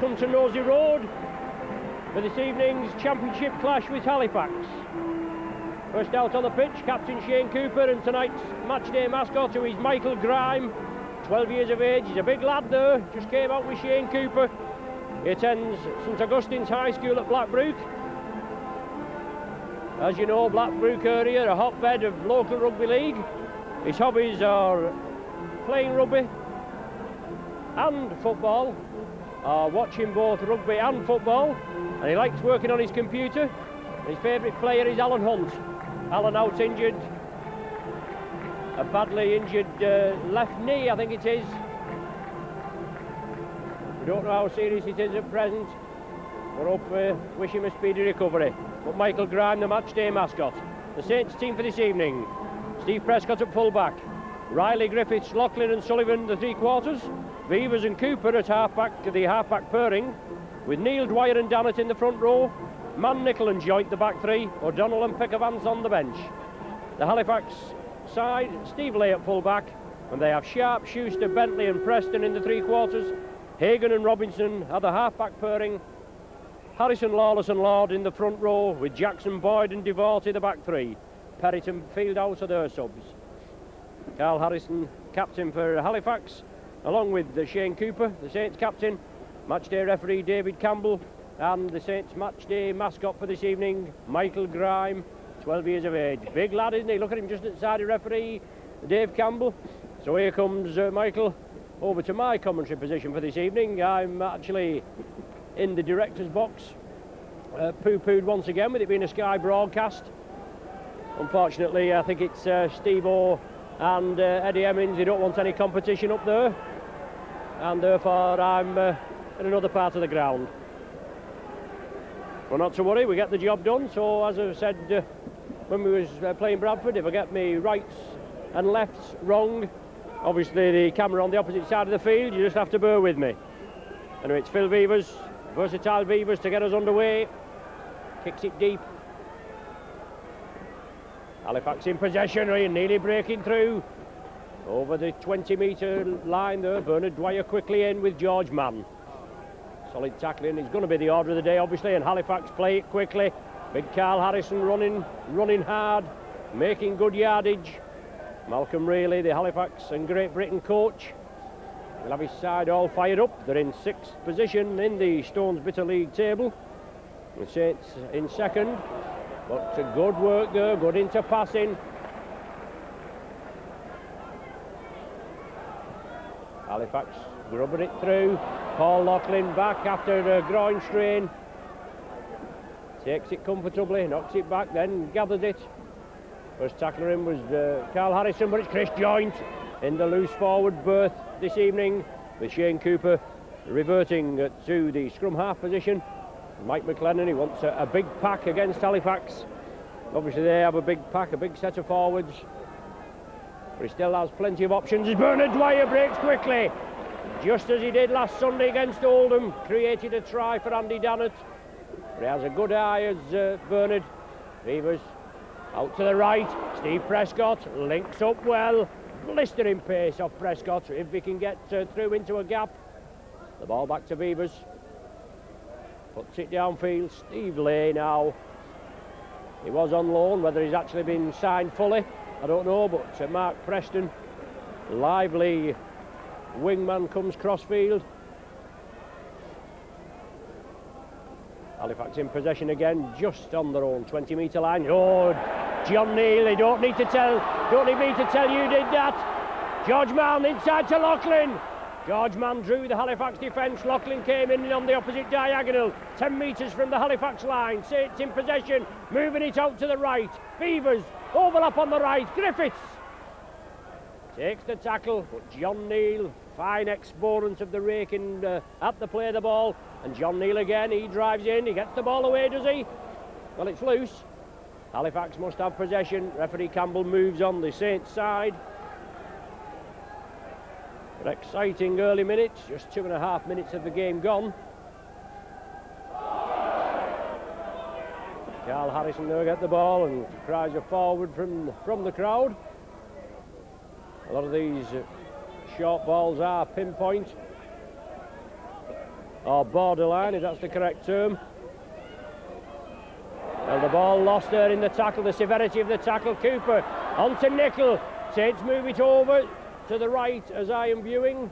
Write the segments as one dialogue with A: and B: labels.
A: welcome to Nosey Road for this evening's championship clash with Halifax. First out on the pitch, Captain Shane Cooper, and tonight's matchday mascot, who is Michael Grime, 12 years of age. He's a big lad there, just came out with Shane Cooper. He attends St Augustine's High School at Blackbrook. As you know, Blackbrook area, a hotbed of local rugby league. His hobbies are playing rugby and football, watching both rugby and football, and he likes working on his computer. His favourite player is Alan Hunt. Alan out injured, a badly injured left knee, I think it is. We don't know how serious it is at present. We're up, wish him a speedy recovery. But Michael Grime, the matchday mascot. The Saints team for this evening: Steve Prescott at full-back, Riley, Griffiths, Loughlin and Sullivan the three-quarters, Beavers and Cooper at half-back, the half-back pairing, with Neil, Dwyer and Dannett in the front row, Mann, Nicol and Joint the back three, O'Donnell and Pickavance on the bench. The Halifax side, Steve Lay at full-back, and they have Sharp, Schuster, Bentley and Preston in the three-quarters, Hagan and Robinson are the half-back pairing, Harrison, Lawless and Lord in the front row, with Jackson, Boyd and Devorty the back three. Perrott and Fieldhouse are their subs. Carl Harrison, captain for Halifax, along with Shane Cooper, the Saints captain, matchday referee David Campbell, and the Saints matchday mascot for this evening, Michael Grime, 12 years of age. Big lad, isn't he? Look at him just at the side of referee Dave Campbell. So here comes Michael over to my commentary position for this evening. I'm actually in the director's box, poo-pooed once again with it being a Sky broadcast. Unfortunately, I think it's Steve-O and Eddie Hemmings. They don't want any competition up there, and therefore I'm in another part of the ground. Well, not to worry, we get the job done. So as I said when we was playing Bradford, if I get me rights and lefts wrong, obviously the camera on the opposite side of the field, you just have to bear with me. Anyway, it's Phil Beavers, versatile Beavers, to get us underway. Kicks it deep. Halifax in possession, nearly breaking through over the 20-metre line there. Bernard Dwyer quickly in with George Mann. Solid tackling is going to be the order of the day, obviously, and Halifax play it quickly. Big Carl Harrison running hard, making good yardage. Malcolm Reilly, the Halifax and Great Britain coach, will have his side all fired up. They're in 6th position in the Stones Bitter League table. The Saints in 2nd. But good work there, good into passing. Halifax grubbing it through. Paul Loughlin back after a groin strain. Takes it comfortably, knocks it back, then gathers it. First tackler in was Carl Harrison, but it's Chris Joint in the loose forward berth this evening, with Shane Cooper reverting to the scrum half position. Mike McLennan, he wants a big pack against Halifax. Obviously they have a big pack, a big set of forwards, but he still has plenty of options as Bernard Dwyer breaks quickly, just as he did last Sunday against Oldham. Created a try for Andy Dannett, but he has a good eye as Bernard. Beavers out to the right, Steve Prescott links up well, blistering pace off Prescott if he can get through into a gap. The ball back to Beavers, puts it downfield. Steve Lay now. He was on loan, whether he's actually been signed fully, I don't know, but Mark Preston, lively wingman, comes crossfield. Halifax in possession again, just on their own 20-metre line. Oh, John Neal, they don't need me to tell you did that. George Mann inside to Loughlin. George Mann drew the Halifax defence. Loughlin came in on the opposite diagonal, 10 metres from the Halifax line. Saints in possession, moving it out to the right. Beavers overlap on the right. Griffiths takes the tackle, but John Neal, fine exponent of the rake at the play of the ball. And John Neal again, he drives in, he gets the ball away, does he? Well, it's loose. Halifax must have possession. Referee Campbell moves on the Saints side. But exciting early minutes, just 2.5 minutes of the game gone. Carl Harrison there get the ball and cries a forward from the crowd. A lot of these short balls are pinpoint. or borderline, if that's the correct term. Well, the ball lost there in the tackle, the severity of the tackle. Cooper onto Nickel. Saints move it over to the right as I am viewing.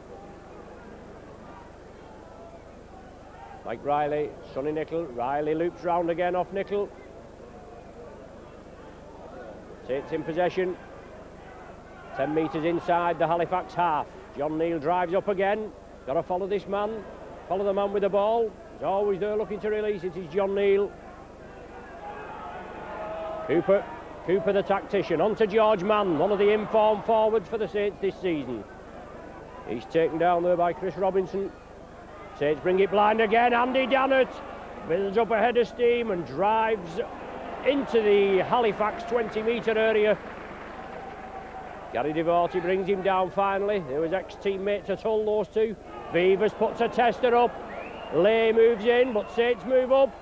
A: Mike Riley, Sonny Nickel. Riley loops round again off Nickel. Saints in possession. 10 metres inside the Halifax half. John Neal drives up again. Got to follow this man. Follow the man with the ball. He's always there looking to release it. It's John Neal. Cooper the tactician. On to George Mann, one of the informed forwards for the Saints this season. He's taken down there by Chris Robinson. Saints bring it blind again. Andy Dannett builds up a head of steam and drives into the Halifax 20-metre area. Gary Devorty brings him down finally. There was ex-teammates at Hull, those two. Beavers puts a tester up. Lay moves in, but Saints move up.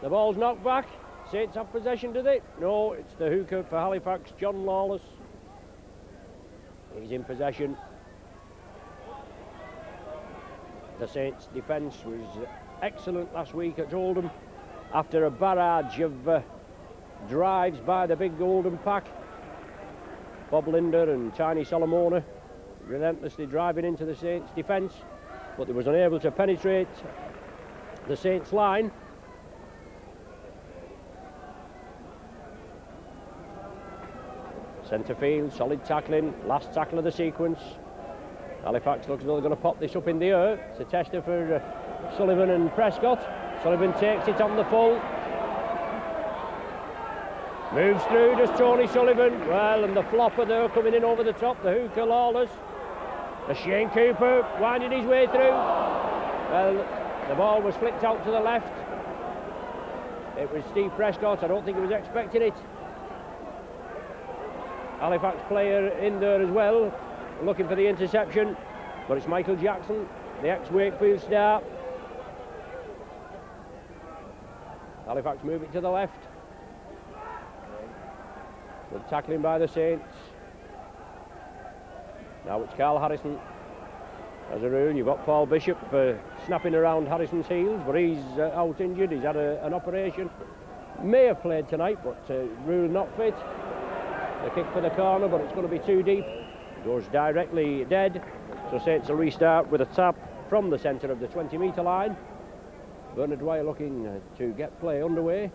A: The ball's knocked back. Saints have possession, do they? No, it's the hooker for Halifax, John Lawless. He's in possession. The Saints' defence was excellent last week at Oldham after a barrage of drives by the big Oldham pack. Bob Linder and Tiny Solomona relentlessly driving into the Saints' defence, but they was unable to penetrate the Saints' line. Centre field, solid tackling, last tackle of the sequence. Halifax looks as though they're going to pop this up in the air. It's a tester for Sullivan and Prescott. Sullivan takes it on the full. Moves through, does Tony Sullivan. Well, and the flopper there coming in over the top, the hooker Lawless. The Shane Cooper winding his way through. Well, the ball was flicked out to the left. It was Steve Prescott, I don't think he was expecting it. Halifax player in there as well, looking for the interception, but it's Michael Jackson, the ex-Wakefield star. Halifax move it to the left. Good tackling by the Saints. Now it's Carl Harrison. As a rule, you've got Paul Bishop snapping around Harrison's heels, but he's out injured. He's had an operation. May have played tonight, but ruled not fit. The kick for the corner, but it's going to be too deep. Goes directly dead. So Saints will restart with a tap from the centre of the 20-metre line. Bernard Dwyer looking to get play underway.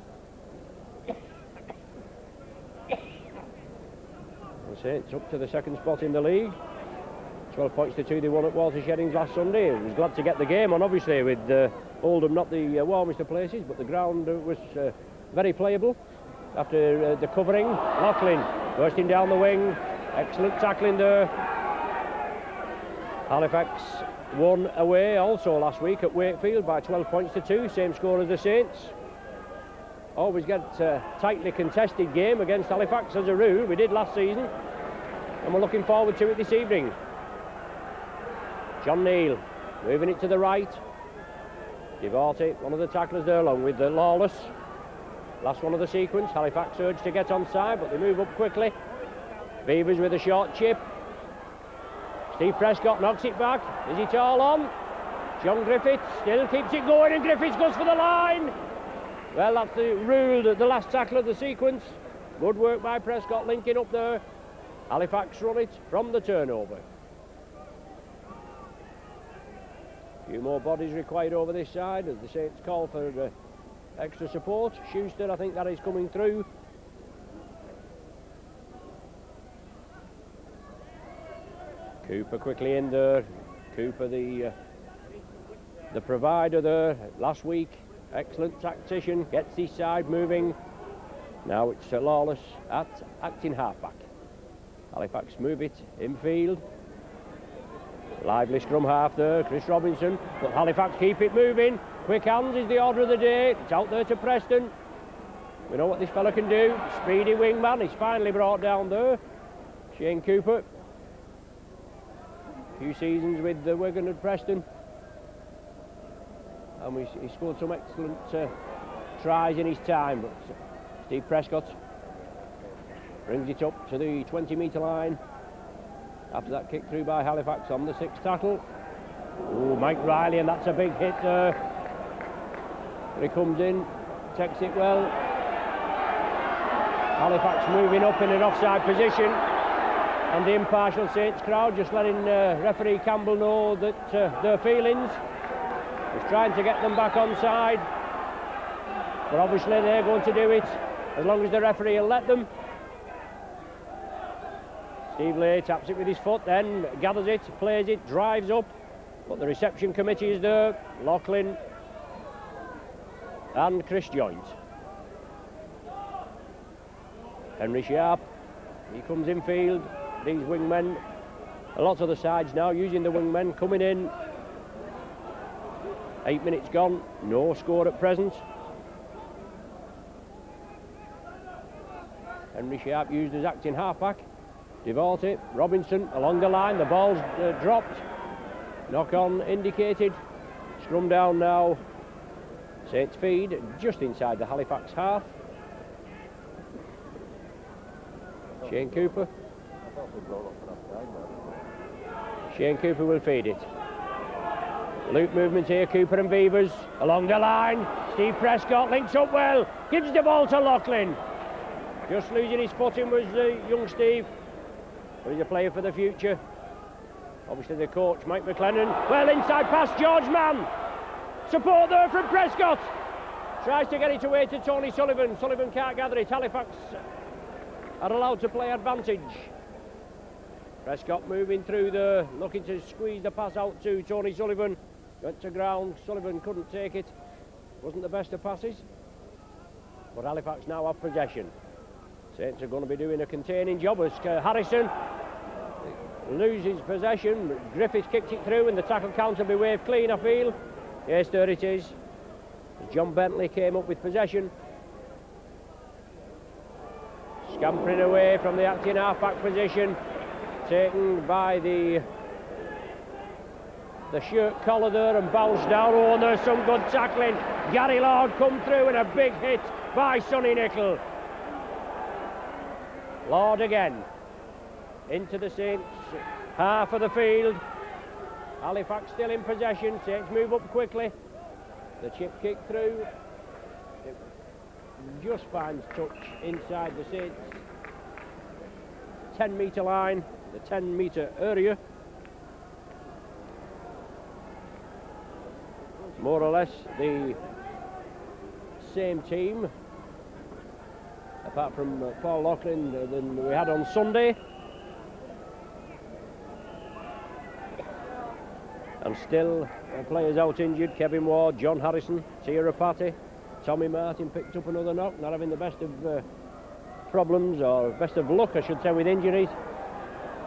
A: The Saints up to the second spot in the league. 12 points to 2 they won at Walter Sheddings last Sunday. I was glad to get the game on, obviously, with Oldham not the warmest of places, but the ground was very playable. After the covering, Laughlin bursting down the wing. Excellent tackling there. Halifax won away also last week at Wakefield by 12 points to 2, same score as the Saints. Always get a tightly contested game against Halifax as a rule. We did last season, and we're looking forward to it this evening. John Neal moving it to the right. Devorty, one of the tacklers there, along with the Lawless. Last one of the sequence. Halifax urged to get on side, but they move up quickly. Beavers with a short chip. Steve Prescott knocks it back. Is it all on? John Griffiths still keeps it going, and Griffiths goes for the line. Well, that's the rule, the last tackle of the sequence. Good work by Prescott linking up there. Halifax run it from the turnover. A few more bodies required over this side as the Saints call for extra support. Schuster, I think that is coming through. Cooper quickly in there. Cooper, the provider there last week. Excellent tactician, gets his side moving. Now it's Lawless at acting halfback. Halifax move it infield. Lively scrum half there, Chris Robinson, but Halifax keep it moving. Quick hands is the order of the day. It's out there to Preston. We know what this fella can do. Speedy wingman, he's finally brought down there. Shane Cooper. A few seasons with Wigan and Preston. And he scored some excellent tries in his time, but Steve Prescott brings it up to the 20-metre line after that kick through by Halifax on the 6th tackle. Oh, Mike Riley, and that's a big hit there. He comes in, takes it well. Halifax moving up in an offside position, and the impartial Saints crowd just letting referee Campbell know that their feelings. He's trying to get them back on side, but obviously they're going to do it as long as the referee will let them. Steve Lay taps it with his foot, then gathers it, plays it, drives up, but the reception committee is there. Loughlin and Chris Joynt. Henry Sharp, he comes in field. These wingmen, a lot of the sides now using the wingmen, coming in. 8 minutes gone, no score at present. Henry Sharp used as acting halfback. Devorty, Robinson along the line, the ball's dropped. Knock on indicated. Scrum down now. Saints feed just inside the Halifax half. Shane Cooper. Shane Cooper will feed it. Loop movement here, Cooper and Beavers along the line. Steve Prescott links up well, gives the ball to Loughlin. Just losing his footing was young Steve, but he's a player for the future. Obviously the coach, Mike McLennan. Well, inside pass, George Mann. Support there from Prescott. Tries to get it away to Tony Sullivan. Sullivan can't gather it. Halifax are allowed to play advantage. Prescott moving through there, looking to squeeze the pass out to Tony Sullivan. Went to ground, Sullivan couldn't take it. Wasn't the best of passes. But Halifax now have possession. Saints are going to be doing a containing job as Harrison loses possession. Griffiths kicked it through and the tackle count will be waved clean, I feel. Yes, there it is. John Bentley came up with possession. Scampering away from the acting half-back position. Taken by the shirt collar there and bounced down. Oh, and there's some good tackling. Gary Lord come through and a big hit by Sonny Nicol. Lord again into the Saints half of the field. Halifax still in possession. Saints move up quickly. The chip kick through. It just finds touch inside the Saints 10-metre line, the 10-metre area. More or less the same team, apart from Paul Loughlin, than we had on Sunday. And still players out injured. Kevin Ward, John Harrison, Tia Rapati, Tommy Martin picked up another knock, not having the best of problems, or best of luck I should say, with injuries.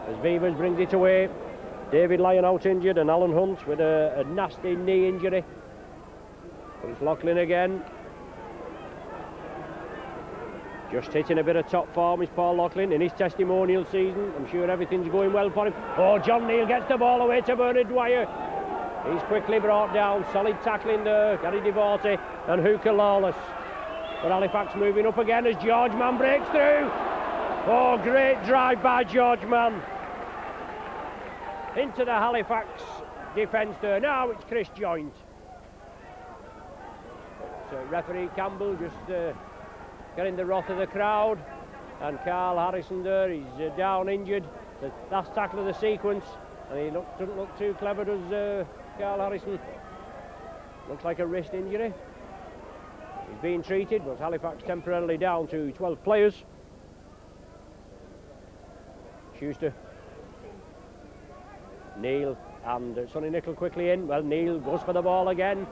A: As Beavers brings it away. David Lyon out injured and Alan Hunt with a nasty knee injury. But it's Loughlin again. Just hitting a bit of top form is Paul Loughlin in his testimonial season. I'm sure everything's going well for him. Oh, John Neal gets the ball away to Bernard Dwyer. He's quickly brought down. Solid tackling there. Gary Devorty and Hooker Lawless. But Halifax moving up again as George Mann breaks through. Oh, great drive by George Mann. Into the Halifax defence there. Now it's Chris Joynt. So referee Campbell just getting the wrath of the crowd. And Carl Harrison there, he's down injured. The last tackle of the sequence. And he doesn't look too clever, does Carl Harrison. Looks like a wrist injury. He's being treated, but Halifax temporarily down to 12 players. Schuster, Neal and Sonny Nicol quickly in. Well, Neal goes for the ball again.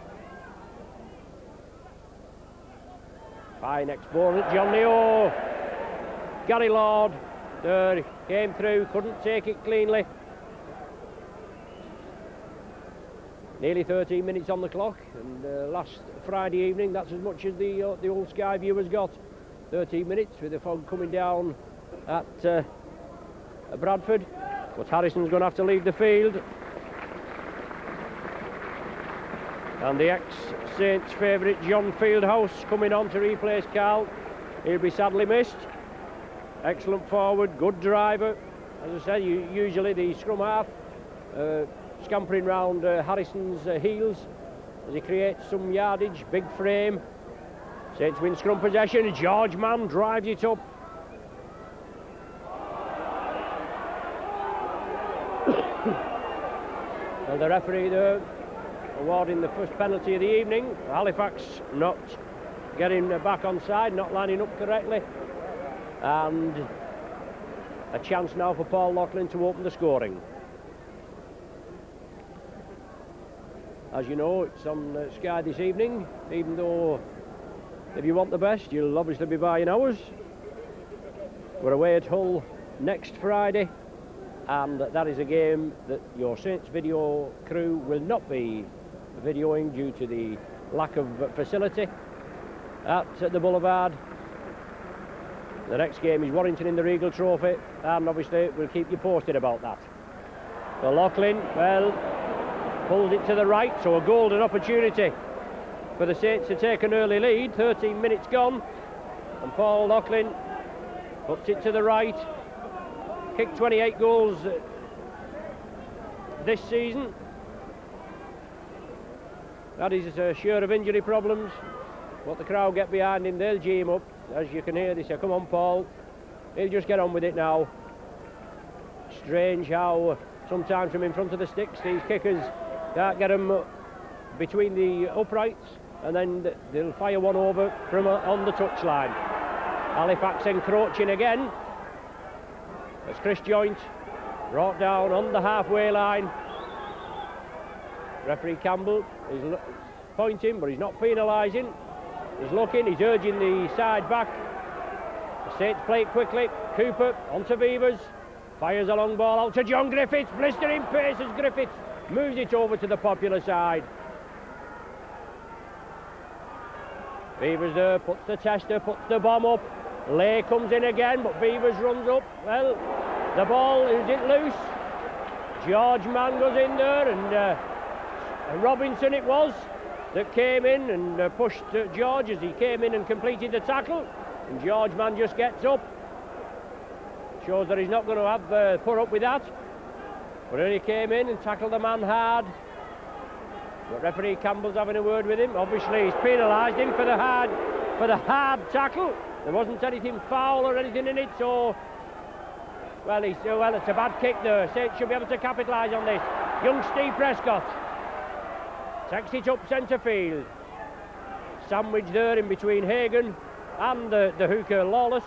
A: Fine exponent, John Leo. Gary Lord there, came through, couldn't take it cleanly. Nearly 13 minutes on the clock, and last Friday evening, that's as much as the old Sky viewers got. 13 minutes with the fog coming down at Bradford, but Harrison's going to have to leave the field. And the ex-Saints favourite John Fieldhouse coming on to replace Carl. He'll be sadly missed. Excellent forward, good driver. As I said, usually the scrum half scampering round Harrison's heels as he creates some yardage. Big frame. Saints win scrum possession. George Mann drives it up. Well, the referee there awarding the first penalty of the evening. Halifax not getting back on side, not lining up correctly, and a chance now for Paul Loughlin to open the scoring. As you know, it's on Sky this evening, even though if you want the best you'll obviously be buying ours. We're away at Hull next Friday, and that is a game that your Saints video crew will not be videoing due to the lack of facility at the Boulevard. The next game is Warrington in the Regal Trophy, and obviously we'll keep you posted about that. So Loughlin, well, pulls it to the right, so a golden opportunity for the Saints to take an early lead. 13 minutes gone, and Paul Loughlin puts it to the right. Kicked 28 goals this season. That is sure of injury problems, but the crowd get behind him, they'll gee him up. As you can hear, they say, come on Paul, he'll just get on with it now. Strange how sometimes from in front of the sticks these kickers can't get them between the uprights, and then they'll fire one over from on the touchline. Halifax encroaching again as Chris Joint brought down on the halfway line. Referee Campbell is pointing, but he's not penalising. He's looking, he's urging the side back. The Saints play it quickly. Cooper onto Beavers, fires a long ball out to John Griffiths. Blistering pace as Griffiths moves it over to the popular side. Beavers there, puts the tester, puts the bomb up. Lay comes in again, but Beavers runs up. Well, the ball, is it loose? George Mann goes in there, and Robinson it was that came in and pushed George as he came in and completed the tackle, and George Mann just gets up. Shows that he's not going to have put up with that, but then he came in and tackled the man hard. But referee Campbell's having a word with him. Obviously he's penalised him for the hard tackle. There wasn't anything foul or anything in it, so well, it's a bad kick there. Saints should be able to capitalise on this. Young Steve Prescott takes it up centre field. Sandwich there in between Hagan and the hooker Lawless.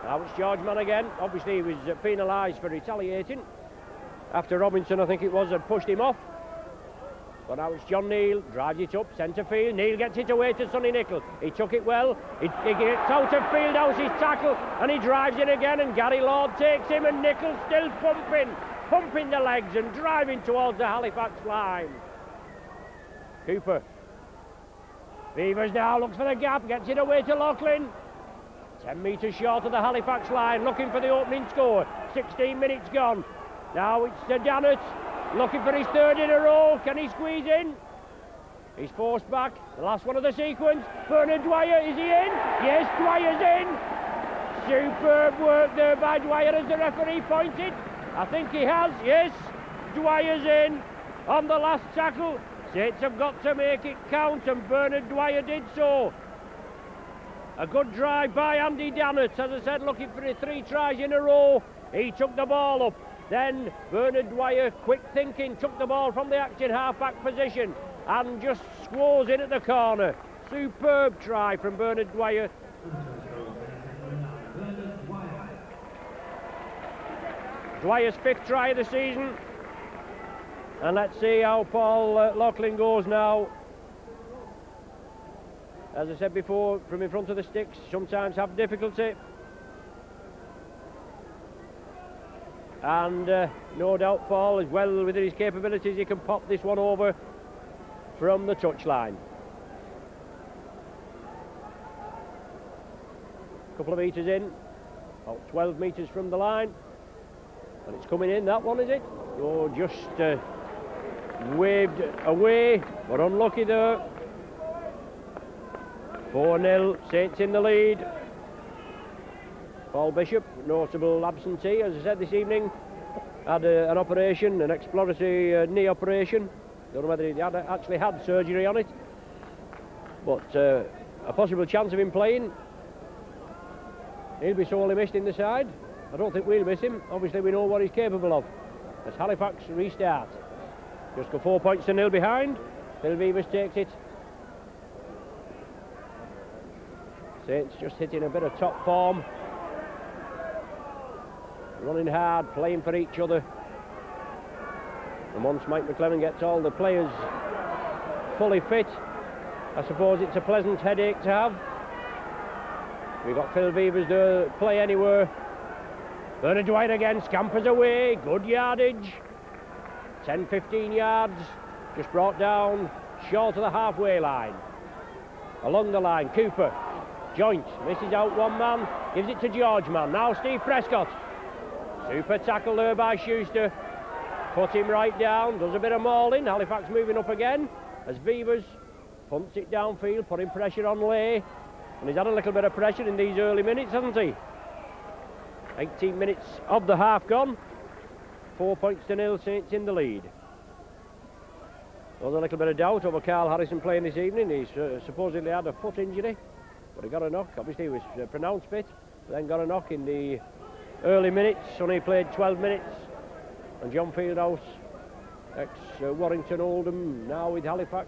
A: Now it's George Mann again. Obviously he was penalised for retaliating after Robinson, I think it was, had pushed him off. But now it's John Neal, drives it up centre field. Neal gets it away to Sonny Nicol. He took it well. He gets out of field house his tackle, and he drives it again, and Gary Lord takes him, and Nicol still pumping the legs and driving towards the Halifax line. Cooper. Beavers now looks for the gap, gets it away to Loughlin. 10 metres short of the Halifax line, looking for the opening score. 16 minutes gone. Now it's Dannett, looking for his third in a row. Can he squeeze in? He's forced back. The last one of the sequence. Bernard Dwyer, is he in? Yes, Dwyer's in. Superb work there by Dwyer as the referee pointed. I think he has, yes. Dwyer's in on the last tackle. Saints have got to make it count, and Bernard Dwyer did so. A good drive by Andy Dannett, as I said, looking for 3 tries in a row. He took the ball up. Then Bernard Dwyer, quick thinking, took the ball from the acting half-back position and just squoze in at the corner. Superb try from Bernard Dwyer. Dwyer's 5th try of the season. And let's see how Paul Loughlin goes now. As I said before, from in front of the sticks, sometimes have difficulty. And no doubt Paul, as well within his capabilities, he can pop this one over from the touchline. A couple of metres in, about 12 metres from the line, and it's coming in, that one, is it? Oh, just waved away, but unlucky there. 4-0, Saints in the lead. Paul Bishop, notable absentee, as I said this evening, had an operation, an exploratory knee operation. Don't know whether he actually had surgery on it, but a possible chance of him playing. He'll be sorely missed in the side. I don't think we'll miss him. Obviously we know what he's capable of. As Halifax restart. Just go 4 points to nil behind. Phil Vivers takes it. Saints just hitting a bit of top form. Running hard, playing for each other. And once Mike McLennan gets all the players fully fit, I suppose it's a pleasant headache to have. We've got Phil Vivers to play anywhere. Bernard Dwyer again, scampers away, good yardage. 10-15 yards, just brought down short of the halfway line. Along the line, Cooper, joint, misses out one man, gives it to George man. Now Steve Prescott. Super tackle there by Schuster. Put him right down, does a bit of mauling. Halifax moving up again as Vivers punts it downfield, putting pressure on Lay. And he's had a little bit of pressure in these early minutes, hasn't he? 18 minutes of the half gone. 4 points to nil, Saints in the lead. There's a little bit of doubt over Carl Harrison playing this evening. He's supposedly had a foot injury, but he got a knock. Obviously he was pronounced fit, but then got a knock in the early minutes. Sonny played 12 minutes. And John Fieldhouse, ex-Warrington Oldham, now with Halifax.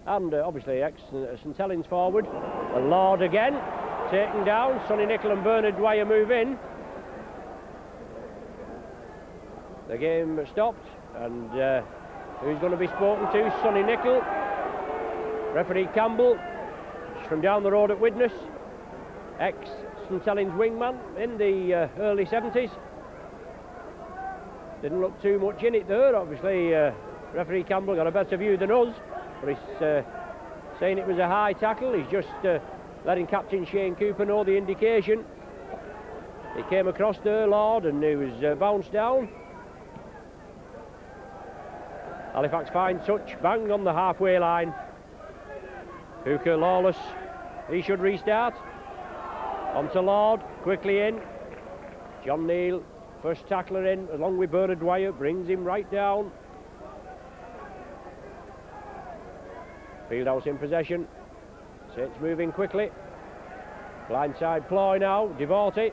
A: And obviously ex-St Helens forward. And Lord again, taken down. Sonny Nicol and Bernard Dwyer move in. The game stopped, and who's going to be spoken to? Sonny Nicol. Referee Campbell, from down the road at Widnes. Ex-St Helens wingman in the early 70s. Didn't look too much in it there. Obviously, referee Campbell got a better view than us, but he's saying it was a high tackle. He's just letting Captain Shane Cooper know the indication. He came across there, Lord, and he was bounced down. Halifax fine touch, bang on the halfway line. Hooker Lawless, he should restart. On to Lord, quickly in. John Neal, first tackler in, along with Bernard Dwyer, brings him right down. Fieldhouse in possession. Saints moving quickly. Blindside ploy now, Devorty.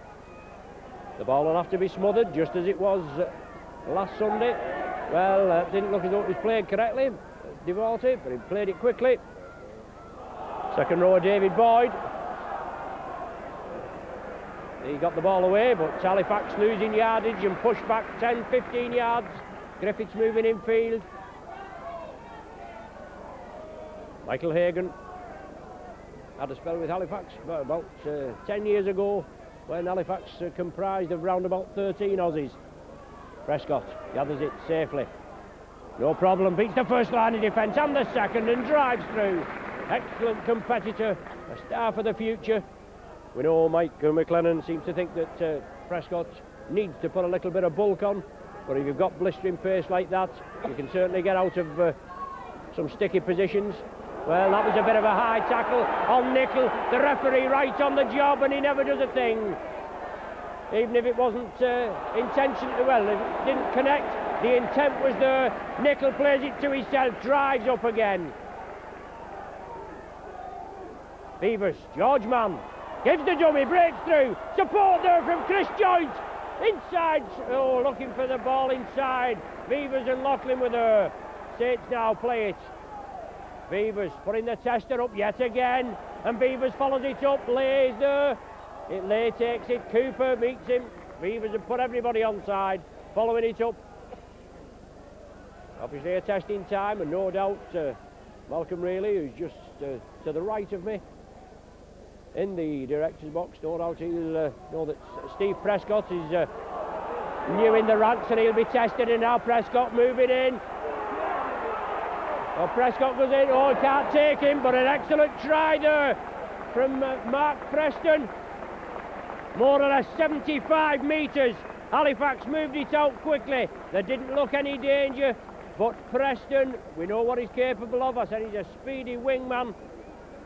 A: The ball will have to be smothered, just as it was last Sunday. Well, didn't look as though it was played correctly, Devorty, but he played it quickly. Second rower, David Boyd. He got the ball away, but Halifax losing yardage and pushed back 10-15 yards. Griffiths moving infield. Michael Hagan had a spell with Halifax about 10 years ago, when Halifax comprised of round about 13 Aussies. Prescott gathers it safely. No problem, beats the first line of defence and the second and drives through. Excellent competitor, a star for the future. We know Mike McLennan seems to think that Prescott needs to put a little bit of bulk on, but if you've got blistering pace like that, you can certainly get out of some sticky positions. Well, that was a bit of a high tackle on Nicol. The referee right on the job, and he never does a thing. Even if it wasn't intentional, well, it didn't connect. The intent was there. Nicol plays it to himself, drives up again. Vivers, George Mann, gives the dummy, breaks through. Support there from Chris Joint. Inside, oh, looking for the ball inside. Vivers and Loughlin with her. Saints now play it. Vivers putting the tester up yet again. And Vivers follows it up. Lays there. Lay takes it. Cooper meets him. Vivers have put everybody onside. Following it up. Obviously a testing time, and no doubt Malcolm Reilly, who's just to the right of me in the director's box, no doubt he'll know that Steve Prescott is new in the ranks, and he'll be tested. And now Prescott moving in. Oh, Prescott goes in. Oh, can't take him, but an excellent try there from Mark Preston. More or less 75 metres. Halifax moved it out quickly. There didn't look any danger, but Preston, we know what he's capable of. I said he's a speedy wingman.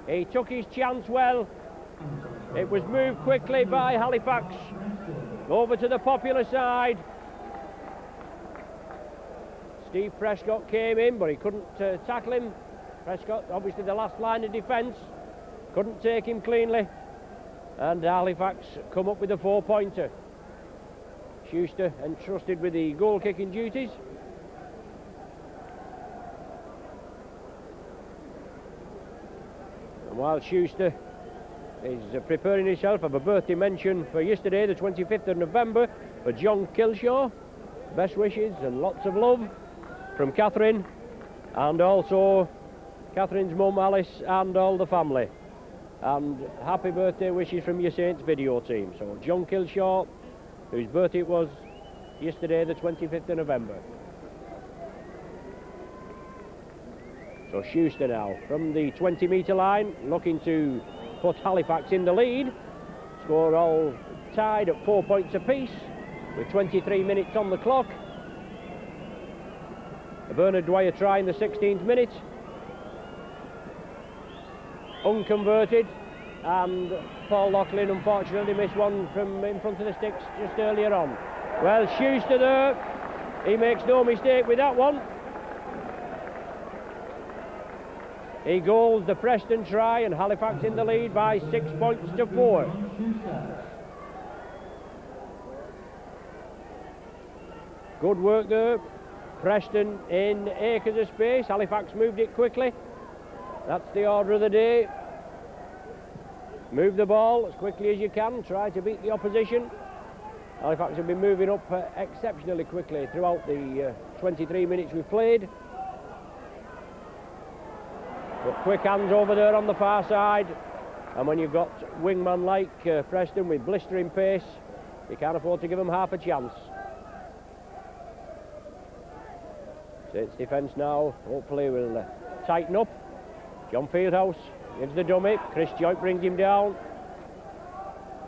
A: He took his chance well. It was moved quickly by Halifax over to the popular side. Steve Prescott came in, but he couldn't tackle him. Prescott, obviously the last line of defence, couldn't take him cleanly. And Halifax come up with a 4-pointer. Schuster entrusted with the goal-kicking duties. And while Schuster is preparing himself for a birthday mention for yesterday, the 25th of November, for John Kilshaw, best wishes and lots of love from Catherine, and also Catherine's mum Alice and all the family. And happy birthday wishes from your Saints video team. So John Kilshaw, whose birthday it was yesterday, the 25th of November. So Schuster now from the 20-metre line, looking to put Halifax in the lead. Score all tied at 4 points apiece, with 23 minutes on the clock. Bernard Dwyer trying the 16th minute. Unconverted, and Paul Loughlin unfortunately missed one from in front of the sticks just earlier on. Well, Schuster there, he makes no mistake with that one. He goals the Preston try, and Halifax in the lead by 6 points to 4. Good work there. Preston in acres of space. Halifax moved it quickly. That's the order of the day. Move the ball as quickly as you can. Try to beat the opposition. Halifax have been moving up exceptionally quickly throughout the 23 minutes we've played. But quick hands over there on the far side. And when you've got wingman like Preston with blistering pace, you can't afford to give them half a chance. Saints defence now hopefully will tighten up. John Fieldhouse gives the dummy. Chris Joint brings him down.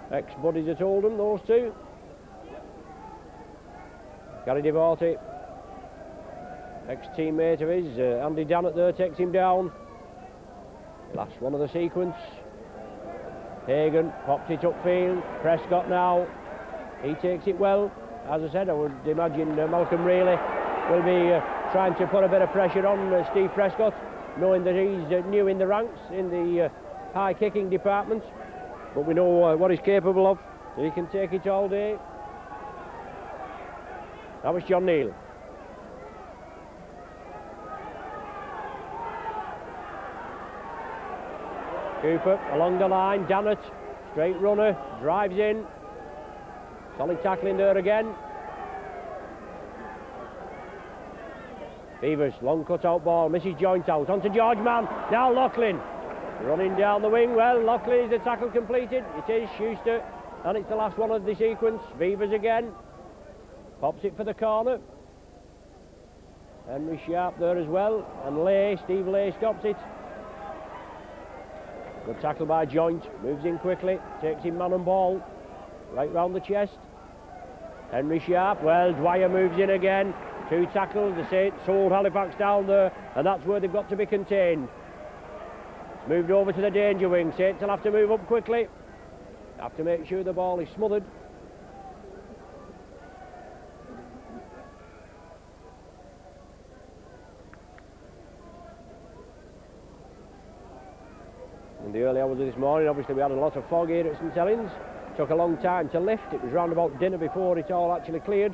A: Ex-buddies at Oldham, those two. Gary Devorty, ex-teammate of his, Andy Dannett there, takes him down. Last one of the sequence. Hagan pops it upfield. Prescott now, he takes it well. As I said, I would imagine Malcolm Rayleigh will be trying to put a bit of pressure on Steve Prescott, knowing that he's new in the ranks in the high kicking department, but we know what he's capable of, so he can take it all day. That was John Neal. Cooper along the line. Dannett, straight runner, drives in. Solid tackling there again. Beavers, long cut-out ball, misses Joint out, onto George Mann, now Loughlin, running down the wing. Well, Loughlin, is the tackle completed? It is. Schuster, and it's the last one of the sequence. Beavers again, pops it for the corner. Henry Sharp there as well, and Steve Lay stops it. Good tackle by Joint, moves in quickly, takes him man and ball, right round the chest. Henry Sharp, well, Dwyer moves in again. Two tackles, the Saints hold Halifax down there, and that's where they've got to be contained. It's moved over to the danger wing. Saints will have to move up quickly. Have to make sure the ball is smothered. In the early hours of this morning, obviously we had a lot of fog here at St Helens. Took a long time to lift. It was round about dinner before it all actually cleared.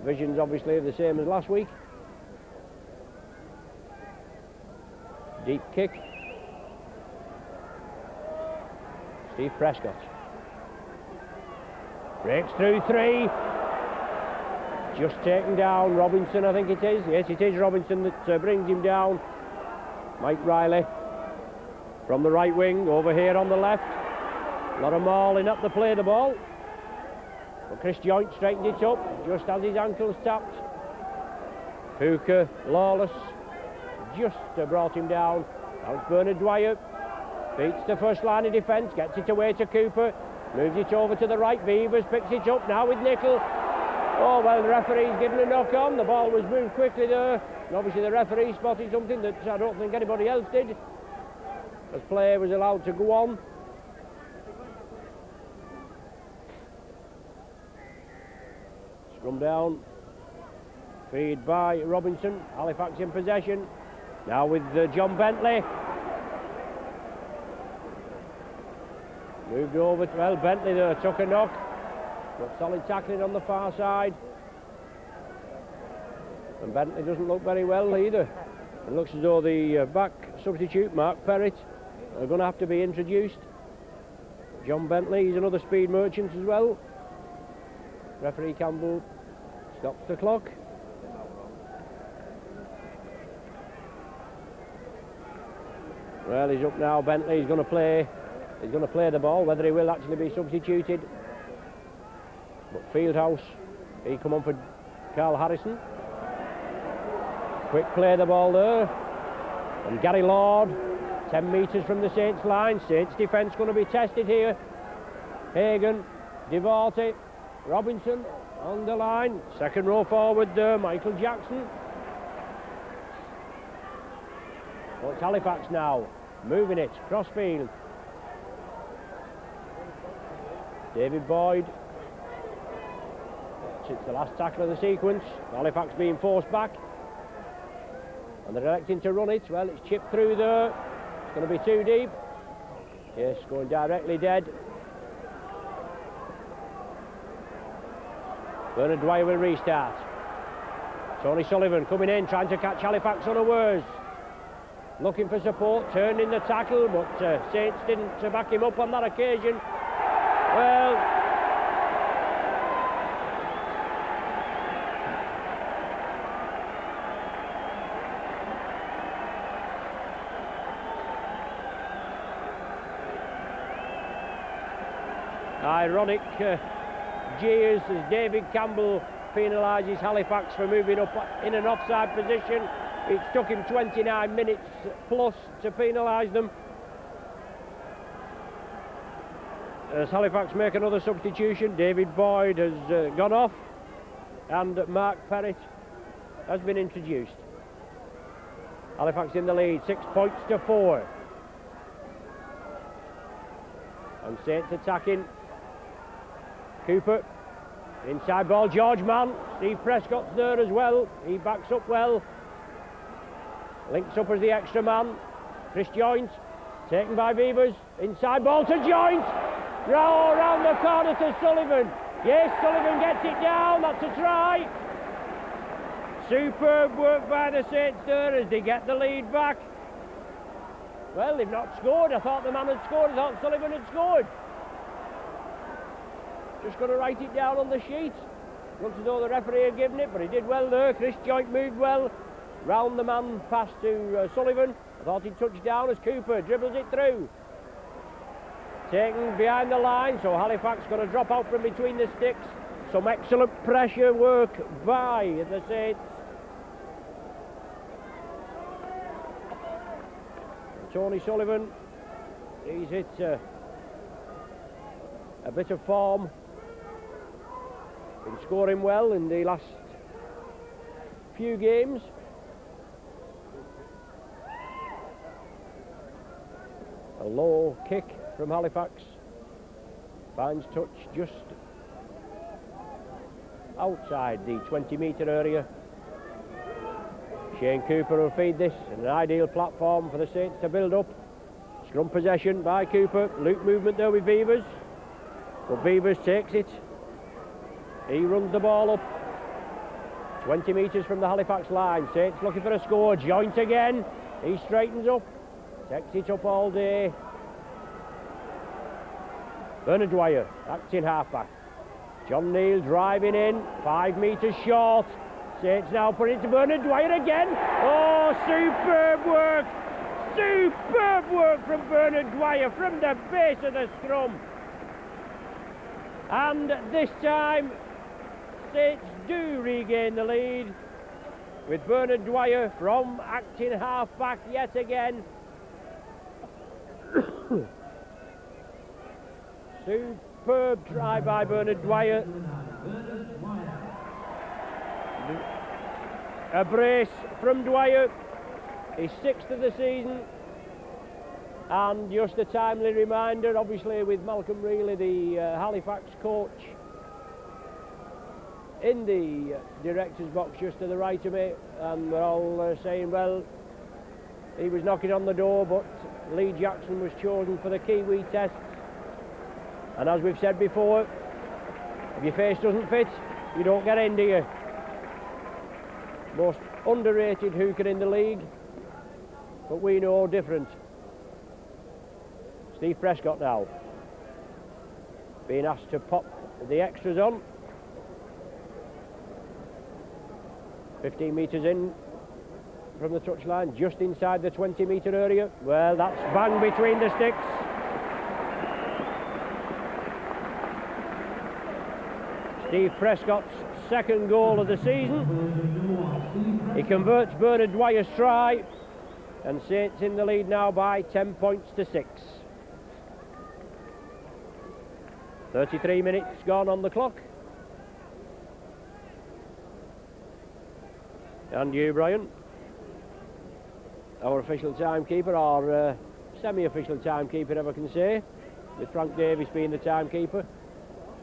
A: Visions obviously are the same as last week. Deep kick. Steve Prescott breaks through three. Just taken down. Robinson, I think it is. Yes, it is Robinson that brings him down. Mike Riley from the right wing over here on the left. A lot of mauling up to play the ball. But Chris Joint straightened it up just as his ankles tapped. Hooker, Lawless, just brought him down. Now it's Bernard Dwyer. Beats the first line of defence, gets it away to Cooper. Moves it over to the right. Beavers picks it up now with Nickel. Oh, well, the referee's given a knock on. The ball was moved quickly there. And obviously the referee spotted something that I don't think anybody else did, as play was allowed to go on. Scrum down. Feed by Robinson. Halifax in possession. Now with John Bentley. Moved over. Well, Bentley there took a knock. Got solid tackling on the far side. And Bentley doesn't look very well either. It looks as though the back substitute, Mark Perrott, are going to have to be introduced. John Bentley, he's another speed merchant as well. Referee Campbell stops the clock. Well, he's up now. Bentley, he's going to play the ball. Whether he will actually be substituted. But Fieldhouse, he come on for Carl Harrison. Quick play the ball there. And Gary Lord, 10 metres from the Saints line. Saints defence going to be tested here. Hagan, Devorty, Robinson on the line. Second row forward there, Michael Jackson. Well, it's Halifax now, moving it, crossfield. David Boyd. It's the last tackle of the sequence. Halifax being forced back. And they're electing to run it. Well, it's chipped through there. It's going to be too deep. Yes, going directly dead. Bernard Dwyer will restart. Tony Sullivan coming in, trying to catch Halifax unawares. Looking for support, turning the tackle, but Saints didn't back him up on that occasion. Well, ironic jeers as David Campbell penalises Halifax for moving up in an offside position. It took him 29 minutes plus to penalise them. As Halifax make another substitution, David Boyd has gone off and Mark Perrott has been introduced. Halifax in the lead, 6 points to 4. And Saints attacking. Cooper, inside ball, George Mann. Steve Prescott's there as well. He backs up well. Links up as the extra man. Chris Joint, taken by Beavers. Inside ball to Joint. Round the corner to Sullivan. Yes, Sullivan gets it down. That's a try. Superb work by the Saints there as they get the lead back. Well, they've not scored. I thought the man had scored. I thought Sullivan had scored. Just got to write it down on the sheet. Looks as though the referee had given it, but he did well there. Chris Joint moved well. Round the man pass to Sullivan. I thought he'd touch down as Cooper dribbles it through. Taken behind the line, so Halifax going to drop out from between the sticks. Some excellent pressure work by the Saints. Tony Sullivan, he's hit a bit of form. Been scoring well in the last few games. A low kick from Halifax. Finds touch just outside the 20-metre area. Shane Cooper will feed this, an ideal platform for the Saints to build up. Scrum possession by Cooper. Loop movement there with Beavers. But Beavers takes it. He runs the ball up. 20 metres from the Halifax line. Saints looking for a score. Joint again. He straightens up. Takes it up all day. Bernard Dwyer, acting halfback. John Neal driving in. 5 metres short. Saints now put it to Bernard Dwyer again. Oh, superb work. Superb work from Bernard Dwyer from the base of the scrum. And this time, Saints do regain the lead with Bernard Dwyer from acting half-back yet again. Superb try by Bernard Dwyer. A brace from Dwyer, his 6th of the season. And just a timely reminder, obviously, with Malcolm Reilly, the Halifax coach, in the director's box just to the right of me, and we're all saying, well, he was knocking on the door, but Lee Jackson was chosen for the Kiwi tests. And as we've said before, if your face doesn't fit, you don't get in, do you? Most underrated hooker in the league, but we know different. Steve Prescott now being asked to pop the extras on. 15 metres in from the touchline, just inside the 20-metre area. Well, that's bang between the sticks. Steve Prescott's second goal of the season. He converts Bernard Dwyer's try, and Saints in the lead now by 10 points to 6. 33 minutes gone on the clock. And you, Brian, our official timekeeper, our semi-official timekeeper, if I can say, with Frank Davis being the timekeeper.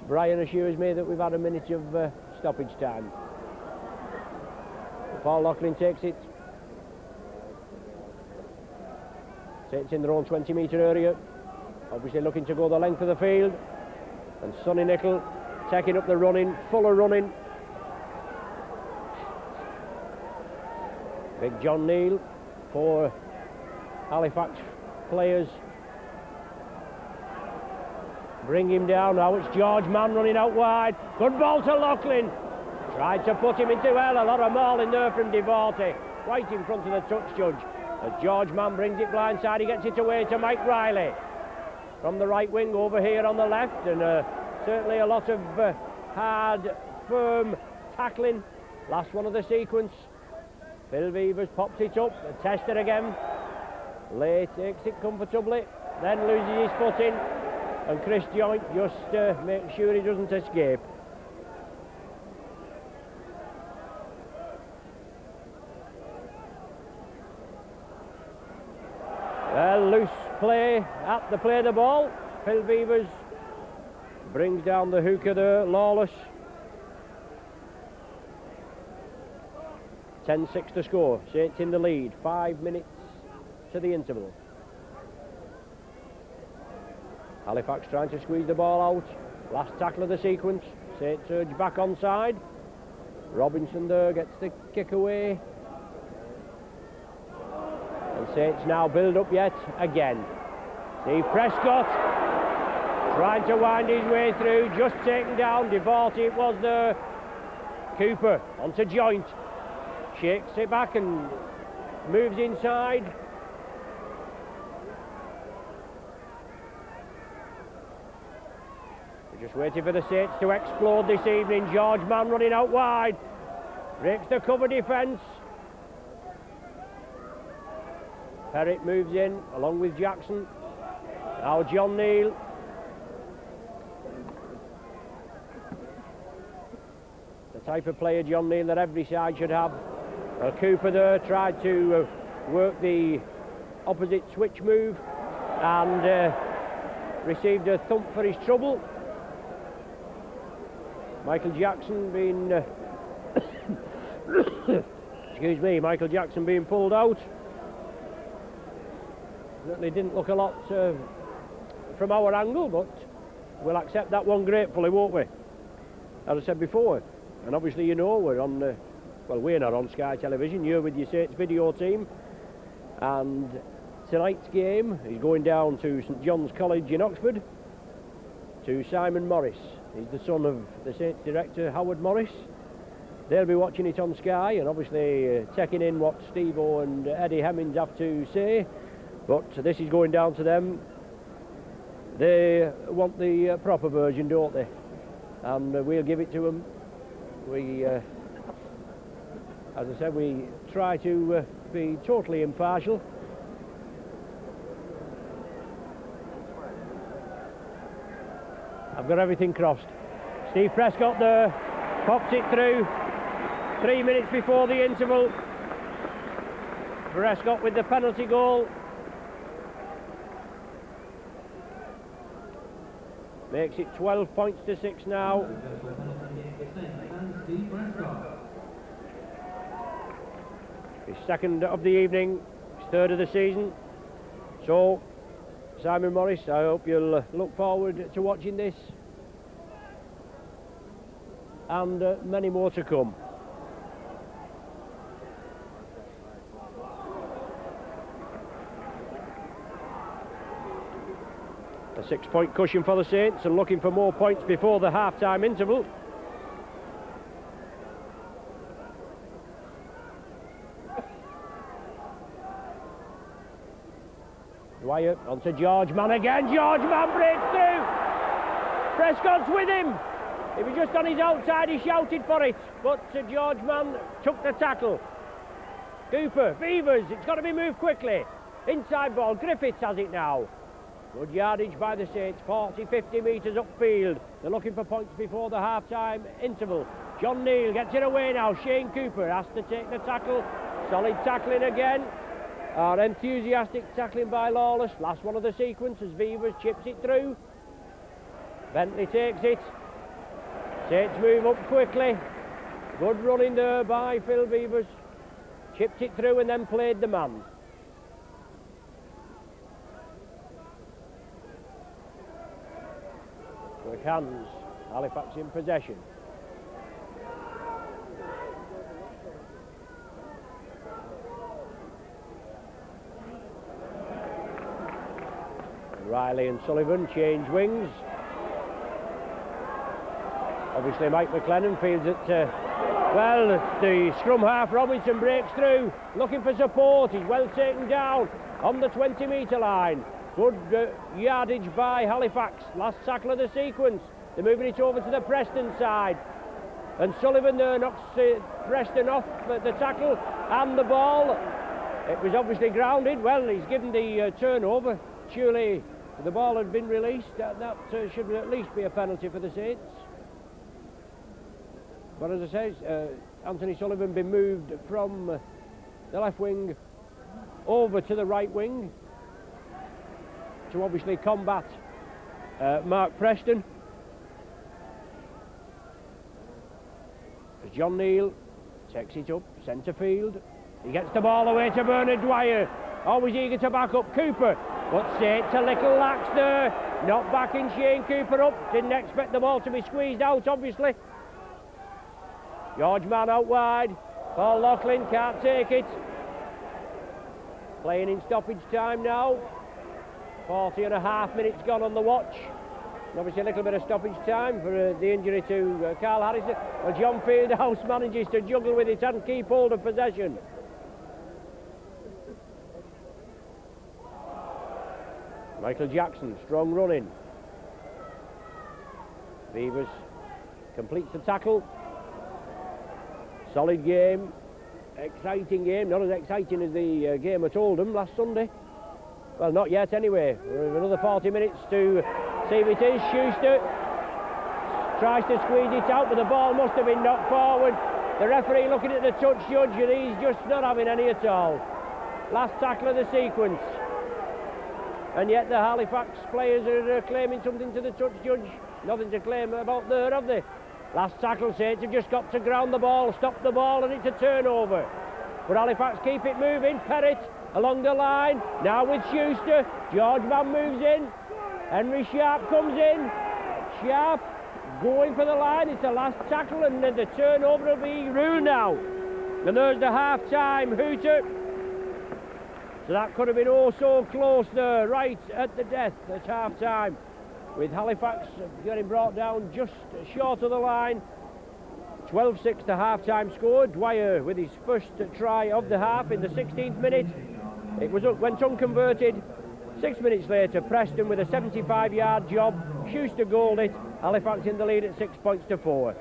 A: Brian assures me that we've had a minute of stoppage time. Paul Loughlin takes it. Saints in their own 20-metre area, obviously looking to go the length of the field. And Sonny Nicol taking up the running, Fuller running. Big John Neal for Halifax players. Bring him down now. It's George Mann running out wide. Good ball to Loughlin. Tried to put him into hell. A lot of mauling there from Devorty. Right in front of the touch judge. As George Mann brings it blindside, he gets it away to Mike Riley. From the right wing over here on the left. And certainly a lot of hard, firm tackling. Last one of the sequence. Phil Beavers pops it up. Tested again. Lay takes it comfortably. Then loses his footing. And Chris Joint just makes sure he doesn't escape. Well, loose play at the play of the ball. Phil Beavers brings down the hooker there, Lawless. 10-6 to score. Saints in the lead. 5 minutes to the interval. Halifax trying to squeeze the ball out. Last tackle of the sequence. Saints urge back onside. Robinson there gets the kick away. And Saints now build up yet again. Steve Prescott trying to wind his way through. Just taken down. Devorty it was there. Cooper onto Joint. Shakes it back and moves inside. Just waiting for the Saints to explode this evening. George Mann running out wide. Breaks the cover defence. Perrott moves in along with Jackson. Now John Neal. The type of player, John Neal, that every side should have. Cooper there tried to work the opposite switch move and received a thump for his trouble. Michael Jackson being excuse me, Michael Jackson being pulled out. Certainly didn't look a lot from our angle, but we'll accept that one gratefully, won't we? As I said before, and obviously you know we're on well, we're not on Sky Television, you're with your Saints video team, and tonight's game is going down to St John's College in Oxford to Simon Morris. He's the son of the Saints director Howard Morris. They'll be watching it on Sky and obviously taking in what Steve-O and Eddie Hemmings have to say, but this is going down to them. They want the proper version, don't they? And we'll give it to them. We as I said, we try to be totally impartial. I've got everything crossed. Steve Prescott there, pops it through. 3 minutes before the interval. Prescott with the penalty goal. Makes it 12 points to 6 now.
B: Steve Prescott.
A: His second of the evening, his third of the season. So, Simon Morris, I hope you'll look forward to watching this. And many more to come. A 6-point cushion for the Saints and looking for more points before the half-time interval. Dwyer onto George Mann again. George Mann breaks through. Prescott's with him. He was just on his outside, he shouted for it. But George Mann took the tackle. Cooper, Beavers, it's got to be moved quickly. Inside ball, Griffiths has it now. Good yardage by the Saints, 40-50 metres upfield. They're looking for points before the half-time interval. John Neal gets it away now. Shane Cooper has to take the tackle. Solid tackling again. Enthusiastic tackling by Lawless. Last one of the sequence as Beavers chips it through. Bentley takes it. Saints move up quickly. Good running there by Phil Beavers. Chipped it through and then played the man. Quick hands. Halifax in possession. Riley and Sullivan change wings. Obviously Mike McLennan feels that, the scrum half Robinson breaks through, looking for support. He's well taken down on the 20-metre line. Good yardage by Halifax. Last tackle of the sequence. They're moving it over to the Preston side. And Sullivan there knocks Preston off the tackle and the ball. It was obviously grounded. Well, he's given the turnover. Surely the ball had been released. That should at least be a penalty for the Saints. But as I say, Anthony Sullivan been moved from the left wing over to the right wing to obviously combat Mark Preston. As John Neal takes it up, centre field. He gets the ball away to Bernard Dwyer. Always eager to back up Cooper. But Saints a little lax there. Not backing Shane Cooper up. Didn't expect the ball to be squeezed out, obviously. George Mann out wide. Paul Loughlin can't take it. Playing in stoppage time now. 40.5 minutes gone on the watch. And obviously a little bit of stoppage time for the injury to Carl Harrison. Well, John Fieldhouse manages to juggle with it and keep hold of possession. Michael Jackson, strong running. Beavers completes the tackle. Solid game, exciting game, not as exciting as the game at Oldham last Sunday. Well, not yet anyway. We have another 40 minutes to see if it is. Schuster tries to squeeze it out, but the ball must have been knocked forward. The referee looking at the touch judge, and he's just not having any at all. Last tackle of the sequence. And yet the Halifax players are claiming something to the touch judge. Nothing to claim about there, have they? Last tackle, Saints have just got to ground the ball, stop the ball, and it's a turnover. But Halifax keep it moving. Perrott along the line, now with Schuster. George Mann moves in. Henry Sharp comes in. Sharp going for the line. It's the last tackle, and then the turnover will be ruled now. And there's the half-time hooter. So that could have been oh so close there, right at the death at half-time. With Halifax getting brought down just short of the line. 12-6 the half-time score. Dwyer with his first try of the half in the 16th minute. It went unconverted. 6 minutes later, Preston with a 75-yard job. Schuster goaled it. Halifax in the lead at 6 points to 4.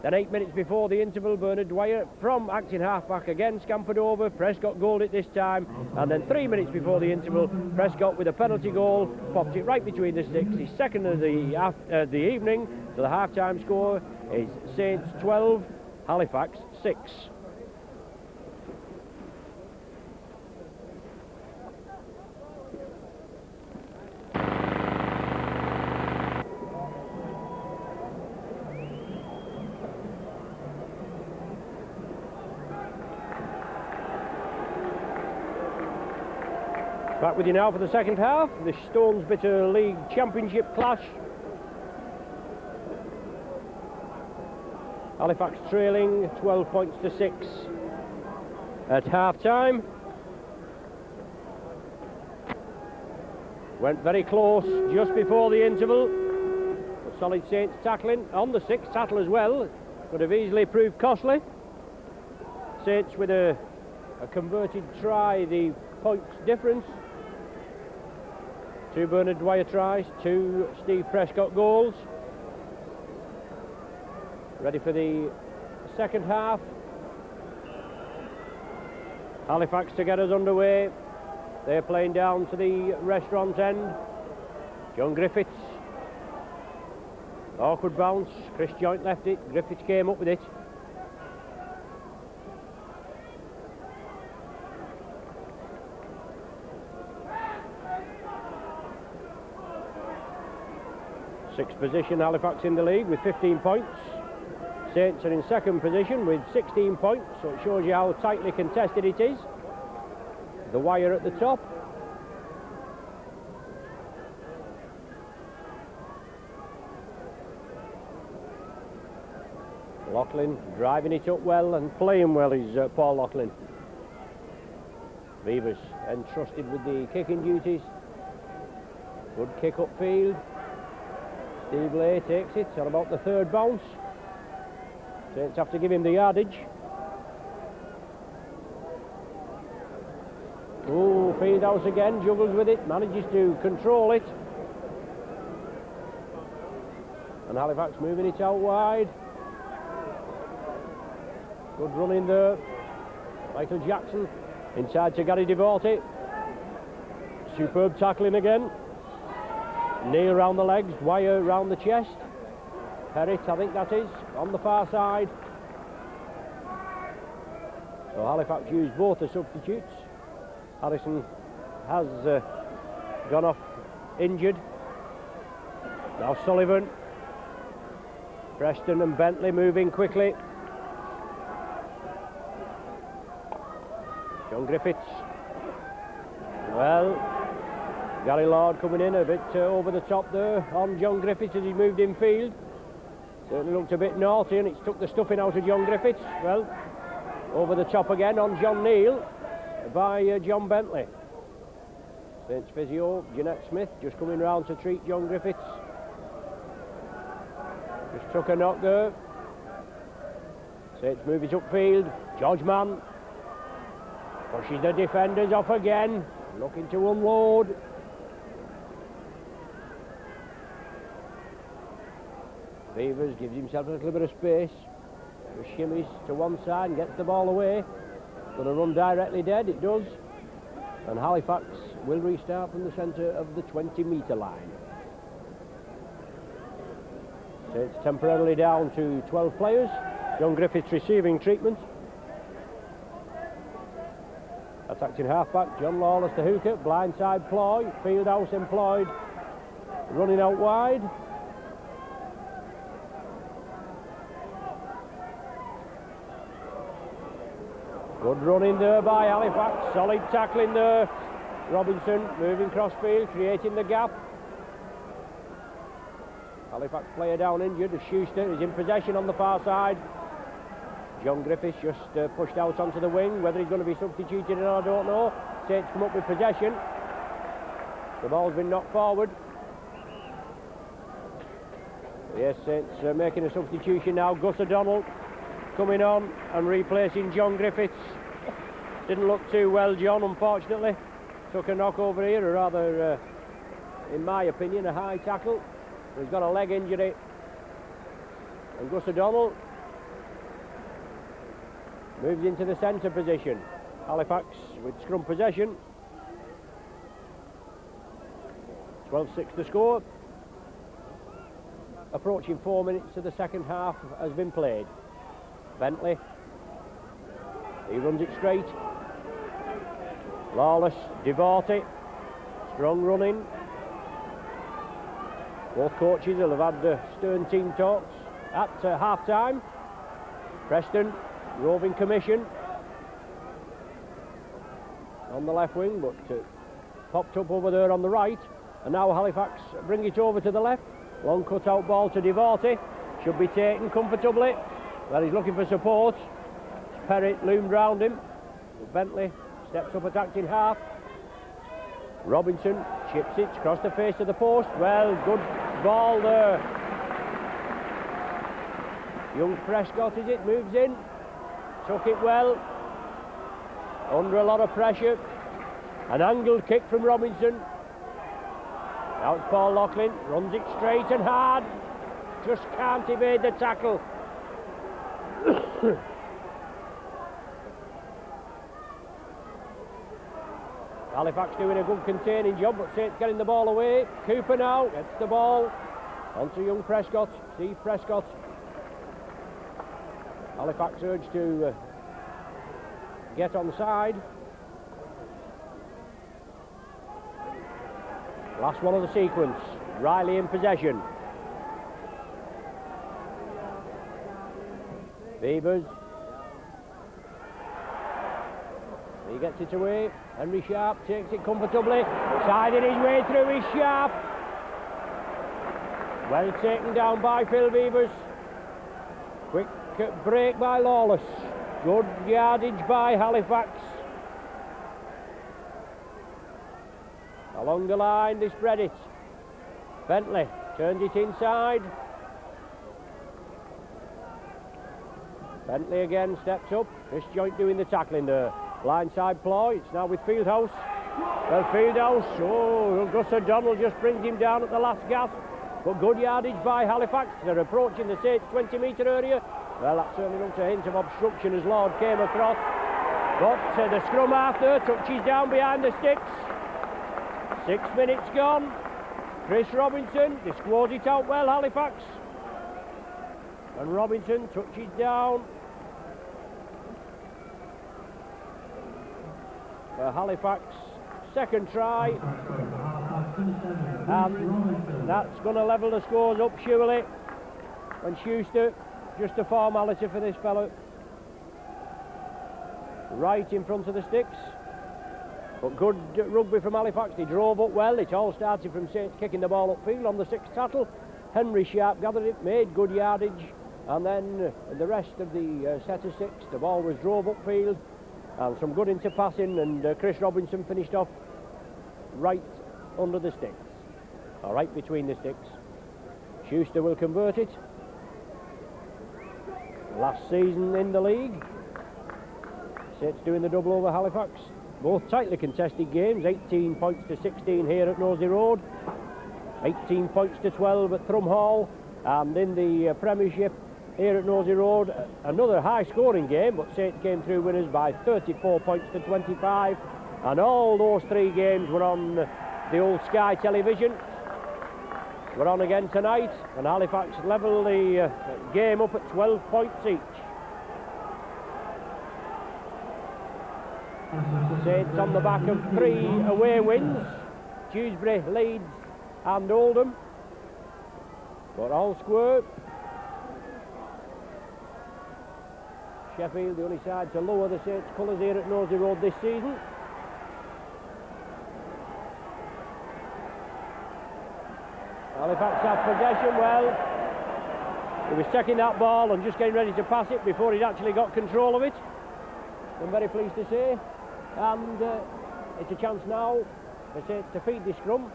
A: Then 8 minutes before the interval, Bernard Dwyer from acting half-back again scampered over. Prescott goaled it this time. And then 3 minutes before the interval, Prescott with a penalty goal popped it right between the sticks. His second of the evening. So the half-time score is Saints 12, Halifax 6. Back with you now for the second half, the Stones Bitter League Championship clash. Halifax trailing 12 points to 6 at half-time. Went very close just before the interval. But solid Saints tackling on the 6th tackle as well. Could have easily proved costly. Saints with a converted try, the points difference. 2 Bernard Dwyer tries, 2 Steve Prescott goals. Ready for the second half. Halifax to get us underway. They're playing down to the restaurant end. John Griffiths. Awkward bounce. Chris Joint left it. Griffiths came up with it. Sixth position, Halifax in the league with 15 points. Saints are in second position with 16 points, so it shows you how tightly contested it is. The wire at the top. Loughlin driving it up well and playing well is Paul Loughlin. Beavers entrusted with the kicking duties. Good kick upfield. Steve Lay takes it on about the third bounce. Saints have to give him the yardage. Oh, Fieldhouse again, juggles with it, manages to control it. And Halifax moving it out wide. Good run in there. Michael Jackson inside to Gary Devorty. Superb tackling again. Neil round the legs, Wire round the chest. Perrott, I think that is, on the far side. So Halifax used both the substitutes. Harrison has gone off injured. Now Sullivan. Preston and Bentley moving quickly. John Griffiths. Well, Gary Lord coming in a bit over the top there on John Griffiths as he moved in field. Certainly looked a bit naughty and it's took the stuffing out of John Griffiths. Well, over the top again on John Neal by John Bentley. Saints physio, Jeanette Smith, just coming round to treat John Griffiths. Just took a knock there. Saints move it upfield. George Mann pushes the defenders off again, looking to unload. Beavers gives himself a little bit of space. Just shimmies to one side and gets the ball away. Going to run directly dead, it does. And Halifax will restart from the centre of the 20-metre line. So it's temporarily down to 12 players. John Griffiths receiving treatment. Attacking halfback, John Lawless the hooker. Blindside ploy, Fieldhouse employed. Running out wide. Good running there by Halifax, solid tackling there. Robinson moving crossfield, creating the gap. Halifax player down injured, Schuster is in possession on the far side. John Griffiths just pushed out onto the wing, whether he's going to be substituted or not, I don't know. Saints come up with possession. The ball's been knocked forward. Yes, Saints making a substitution now. Gus O'Donnell coming on and replacing John Griffiths. Didn't look too well, John, unfortunately. Took a knock over here, or rather, in my opinion, a high tackle. He's got a leg injury. And Gus O'Donnell moves into the centre position. Halifax with scrum possession. 12-6 to score. Approaching 4 minutes to the second half has been played. Bentley, he runs it straight. Lawless, Devorty, strong running. Both coaches will have had stern team talks at half-time. Preston, roving commission on the left wing, but popped up over there on the right, and now Halifax bring it over to the left. Long cut-out ball to Devorty, should be taken comfortably. Well, he's looking for support. Perrott loomed round him. Bentley steps up, attacking half. Robinson chips it across the face of the post. Well, good ball there. Young Prescott, is it? Moves in. Took it well. Under a lot of pressure. An angled kick from Robinson. Now it's Paul Loughlin. Runs it straight and hard. Just can't evade the tackle. Halifax doing a good containing job, but Saints getting the ball away. Cooper now gets the ball onto young Prescott. Steve Prescott. Halifax urged to get on side. Last one of the sequence. Riley in possession. Beavers. He gets it away. Henry Sharp takes it comfortably. Siding his way through is Sharp. Well taken down by Phil Beavers. Quick break by Lawless. Good yardage by Halifax. Along the line they spread it. Bentley turns it inside. Bentley again steps up. Chris Joint doing the tackling there. Blindside ploy. It's now with Fieldhouse. Well, Fieldhouse. Oh, Gus O'Donnell just brings him down at the last gasp. But good yardage by Halifax. They're approaching the Saints 20-metre area. Well, that certainly looks a hint of obstruction as Lord came across. But the scrum half there touches down behind the sticks. 6 minutes gone. Chris Robinson, they squared it out well, Halifax. And Robinson touches down. For Halifax, second try. And that's going to level the scores up surely. And Schuster, just a formality for this fellow. Right in front of the sticks. But good rugby from Halifax. They drove up well. It all started from Saints kicking the ball upfield on the sixth tackle. Henry Sharp gathered it, made good yardage, and then the rest of the set of six, the ball was drove upfield, and some good interpassing, and Chris Robinson finished off right under the sticks, or right between the sticks. Schuster will convert it. Last season in the league. Saints doing the double over Halifax. Both tightly contested games, 18 points to 16 here at Nosey Road, 18 points to 12 at Thrum Hall, and in the Premiership here at Nosey Road, another high-scoring game, but Saints came through winners by 34 points to 25, and all those three games were on the old Sky television. We're on again tonight, and Halifax level the game up at 12 points each. Saints on the back of 3 away wins, Dewsbury, Leeds and Oldham, but all square. Sheffield the only side to lower the Saints colours here at Nosey Road this season. Halifax have possession. Well, he was taking that ball and just getting ready to pass it before he'd actually got control of it. I'm very pleased to say. And it's a chance now for Saints to feed this scrum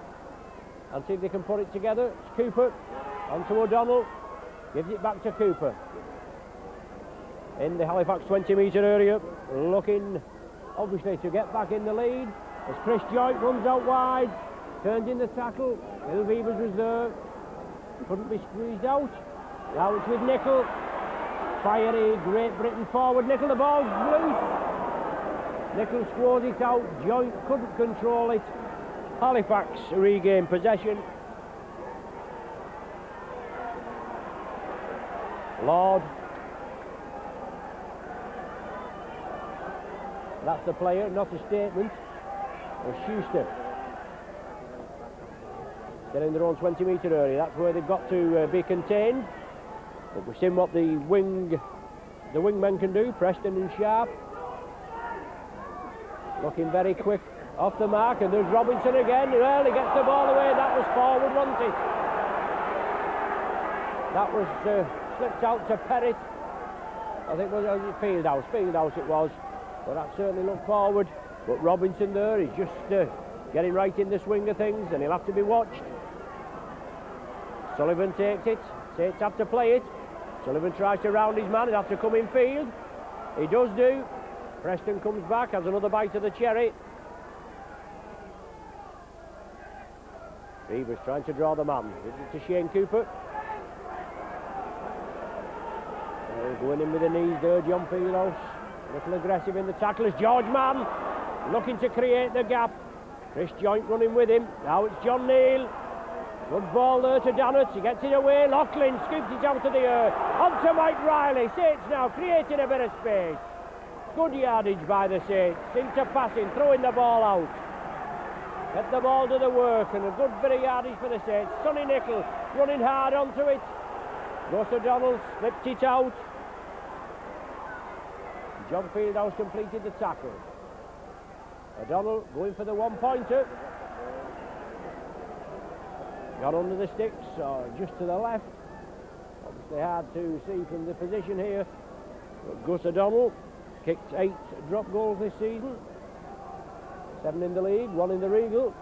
A: and see if they can put it together. It's Cooper onto O'Donnell, gives it back to Cooper in the Halifax 20-metre area, looking obviously to get back in the lead as Chris Joint runs out wide, turns in the tackle. Bill Beavers was there, couldn't be squeezed out. Now it's with Nicol. Fiery Great Britain forward. Nicol, the ball's loose. Nicol squared it out. Joint couldn't control it. Halifax regained possession. Lord. That's the player, not a statement. Or Schuster. They're in their own 20-metre area. That's where they've got to be contained. But we've seen what the wingmen can do. Preston and Sharp. Looking very quick Off the mark, and there's Robinson again. Well, he gets the ball away. That was forward, wasn't it? That was slipped out to Perrott. I think it was Fieldhouse it was. But that certainly looked forward. But Robinson there is just getting right in the swing of things, and he'll have to be watched. Sullivan takes it. Saints have to play it. Sullivan tries to round his man. He'll have to come in field. He does do. Preston comes back, has another bite of the cherry. Beavers trying to draw the man. To Shane Cooper. Going in with the knees there, John Fieldhouse. A little aggressive in the tackle as George Mann looking to create the gap. Chris Joint running with him. Now it's John Neal. Good ball there to Dannett. He gets it away. Loughlin scoops it out to the earth. On to Mike Riley. Saints now creating a bit of space. Good yardage by the Saints. Into passing, throwing the ball out. Get the ball to the work, and a good bit of yardage for the Saints. Sonny Nicol running hard onto it. Gus O'Donnell slipped it out. John Fieldhouse completed the tackle. O'Donnell going for the one-pointer. Got under the sticks, or just to the left. Obviously hard to see from the position here. But Gus O'Donnell kicked 8 drop goals this season. 7 in the league, 1 in the Regal.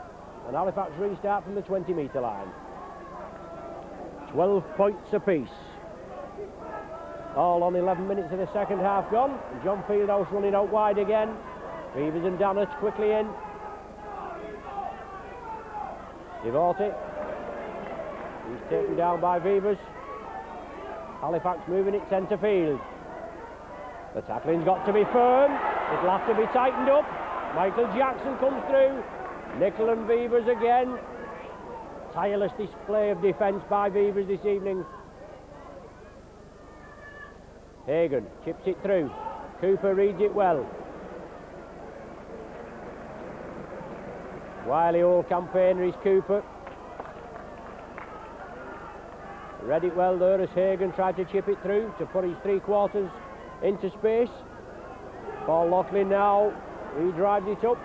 A: And Halifax restart from the 20-metre line. 12 points apiece. All on 11 minutes of the second half gone. And John Fieldhouse running out wide again. Beavers and Dannett quickly in. Devorty. He's taken down by Beavers. Halifax moving it centre field. The tackling's got to be firm. It'll have to be tightened up. Michael Jackson comes through. Nicol and Beavers again. Tireless display of defence by Beavers this evening. Hagan chips it through. Cooper reads it well. Wily old campaigner is Cooper. Read it well there as Hagan tried to chip it through to put his 3/4 into space. Paul Loughlin now, he drives it up.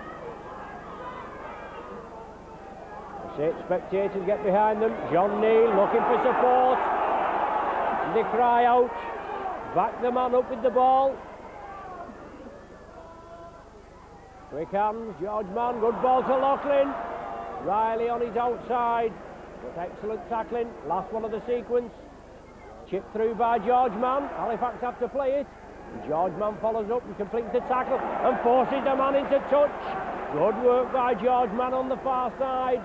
A: The spectators get behind them. John Neal looking for support. And they cry out. Back the man up with the ball. Quick hands, George Mann, good ball to Loughlin. Riley on his outside. With excellent tackling, last one of the sequence. Chipped through by George Mann. Halifax have to play it. And George Mann follows up and completes the tackle and forces the man into touch. Good work by George Mann on the far side.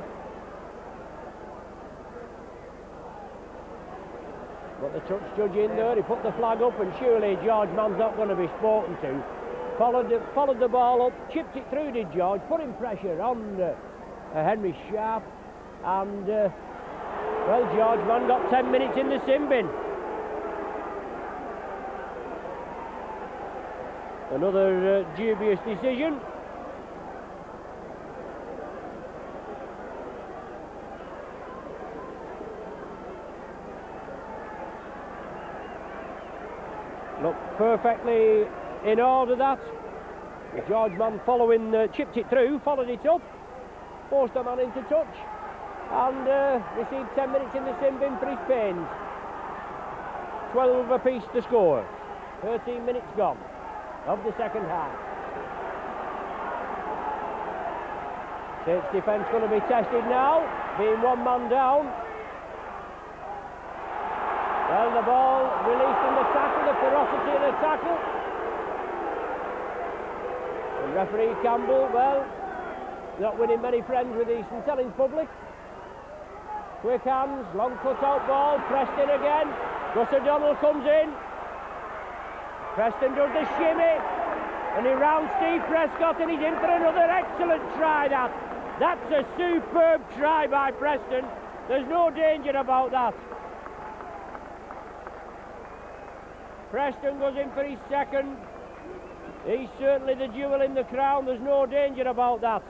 A: But the touch judge in there, he put the flag up, and surely George Mann's not going to be spoken to. Followed the ball up, chipped it through, did George, putting pressure on Henry Sharp, and well, George Mann got 10 minutes in the sin bin. Another dubious decision. Looked perfectly in order, that. George Mann following, chipped it through, followed it up, forced the man into touch, and received 10 minutes in the sin bin for his pains. 12 apiece to score. 13 minutes gone of the second half. Saints defence going to be tested now, being one man down. Well, the ball released in the tackle, the ferocity of the tackle. And referee Campbell, well, not winning many friends with the St Helens public. Quick hands, long cut-out ball, Preston again. Gus O'Donnell comes in. Preston does the shimmy, and he rounds Steve Prescott, and he's in for another excellent try. That's a superb try by Preston. There's no danger about that. Preston goes in for his second. He's certainly the jewel in the crown. There's no danger about that.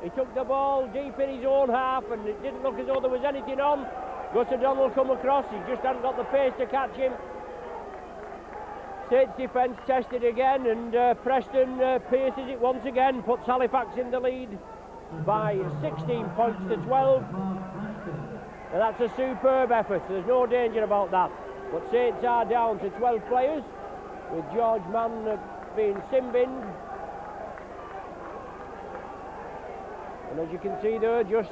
A: He took the ball deep in his own half, and it didn't look as though there was anything on. Gus O'Donnell come across. He just hadn't got the pace to catch him. Saints defence tested again, and Preston pierces it once again, puts Halifax in the lead by 16 points to 12. And that's a superb effort, there's no danger about that. But Saints are down to 12 players, with George Mann being sin-binned. And as you can see there, just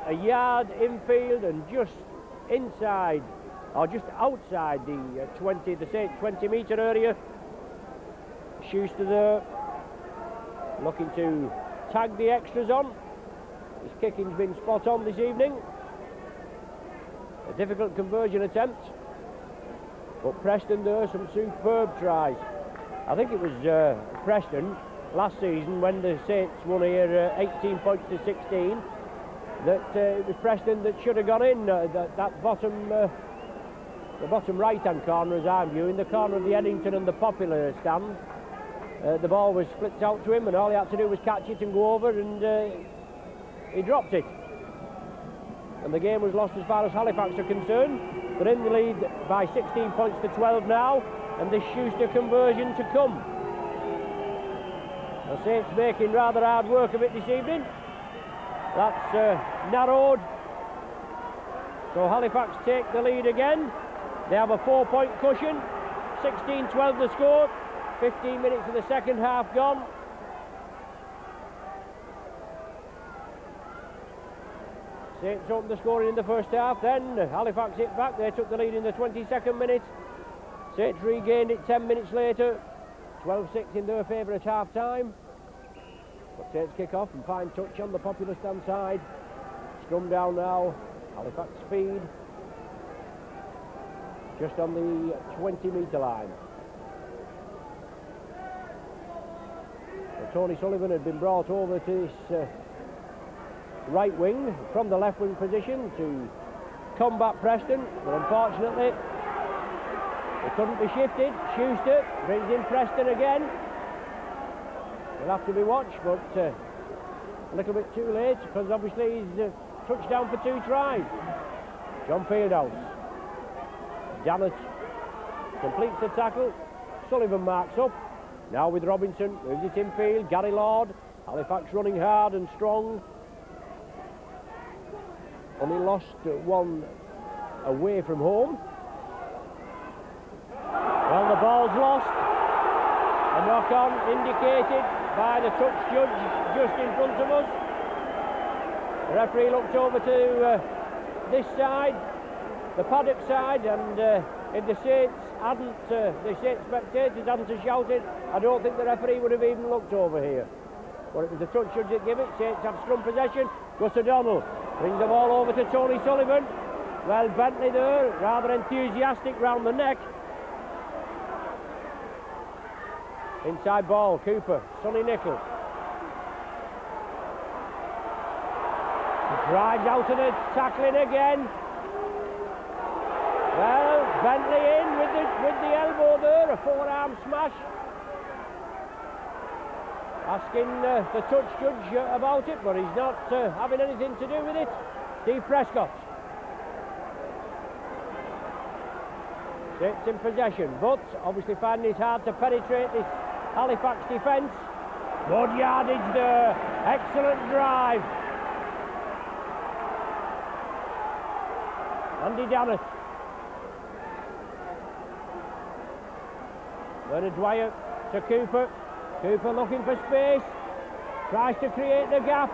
A: a yard infield and just inside, or just outside the 20 metre area. Schuster there, looking to tag the extras on. His kicking's been spot on this evening. A difficult conversion attempt, but Preston there, some superb tries. I think it was Preston last season when the Saints won here 18 points to 16, that it was Preston that should have gone in. That bottom, the bottom right-hand corner, as I'm viewing, the corner of the Eddington and the Popular stand. The ball was flipped out to him, and all he had to do was catch it and go over, and he dropped it. And the game was lost as far as Halifax are concerned. They're in the lead by 16 points to 12 now, and this Schuster conversion to come. The Saints making rather hard work of it this evening. That's narrowed. So Halifax take the lead again. They have a 4-point cushion. 16-12 the score. 15 minutes of the second half gone. Saints opened the scoring in the first half, then Halifax hit back. They took the lead in the 22nd minute. Saints regained it 10 minutes later. 12-6 in their favour at half time. But Saints kick off and fine touch on the Popular stand side. Scrum down now. Halifax speed. Just on the 20 metre line. So Tony Sullivan had been brought over to this right wing from the left wing position to combat Preston, but unfortunately it couldn't be shifted. Schuster brings in Preston again. He'll have to be watched, but a little bit too late, because obviously he's touchdown for 2 tries. John Fieldhouse. Janet completes the tackle. Sullivan marks up. Now with Robinson, moves it infield. Gary Lord. Halifax running hard and strong. Only lost one away from home. Well, the ball's lost. A knock-on indicated by the touch judge just in front of us. The referee looked over to this side, the paddock side, and if the Saints hadn't, the Saints spectators hadn't shouted, I don't think the referee would have even looked over here. But it was the touch judge that gave it. Saints have scrum possession. Gus O'Donnell brings the ball over to Tony Sullivan. Well, Bentley there, rather enthusiastic round the neck. Inside ball, Cooper, Sonny Nickel. He drives out of the tackling again. Well, Bentley in with the elbow there, a forearm smash. Asking the touch judge about it, but he's not having anything to do with it. Steve Prescott. Saints in possession, but obviously finding it hard to penetrate this Halifax defence. Good yardage there. Excellent drive. Andy Dannett. Bernard Dwyer to Cooper. Cooper looking for space. Tries to create the gap.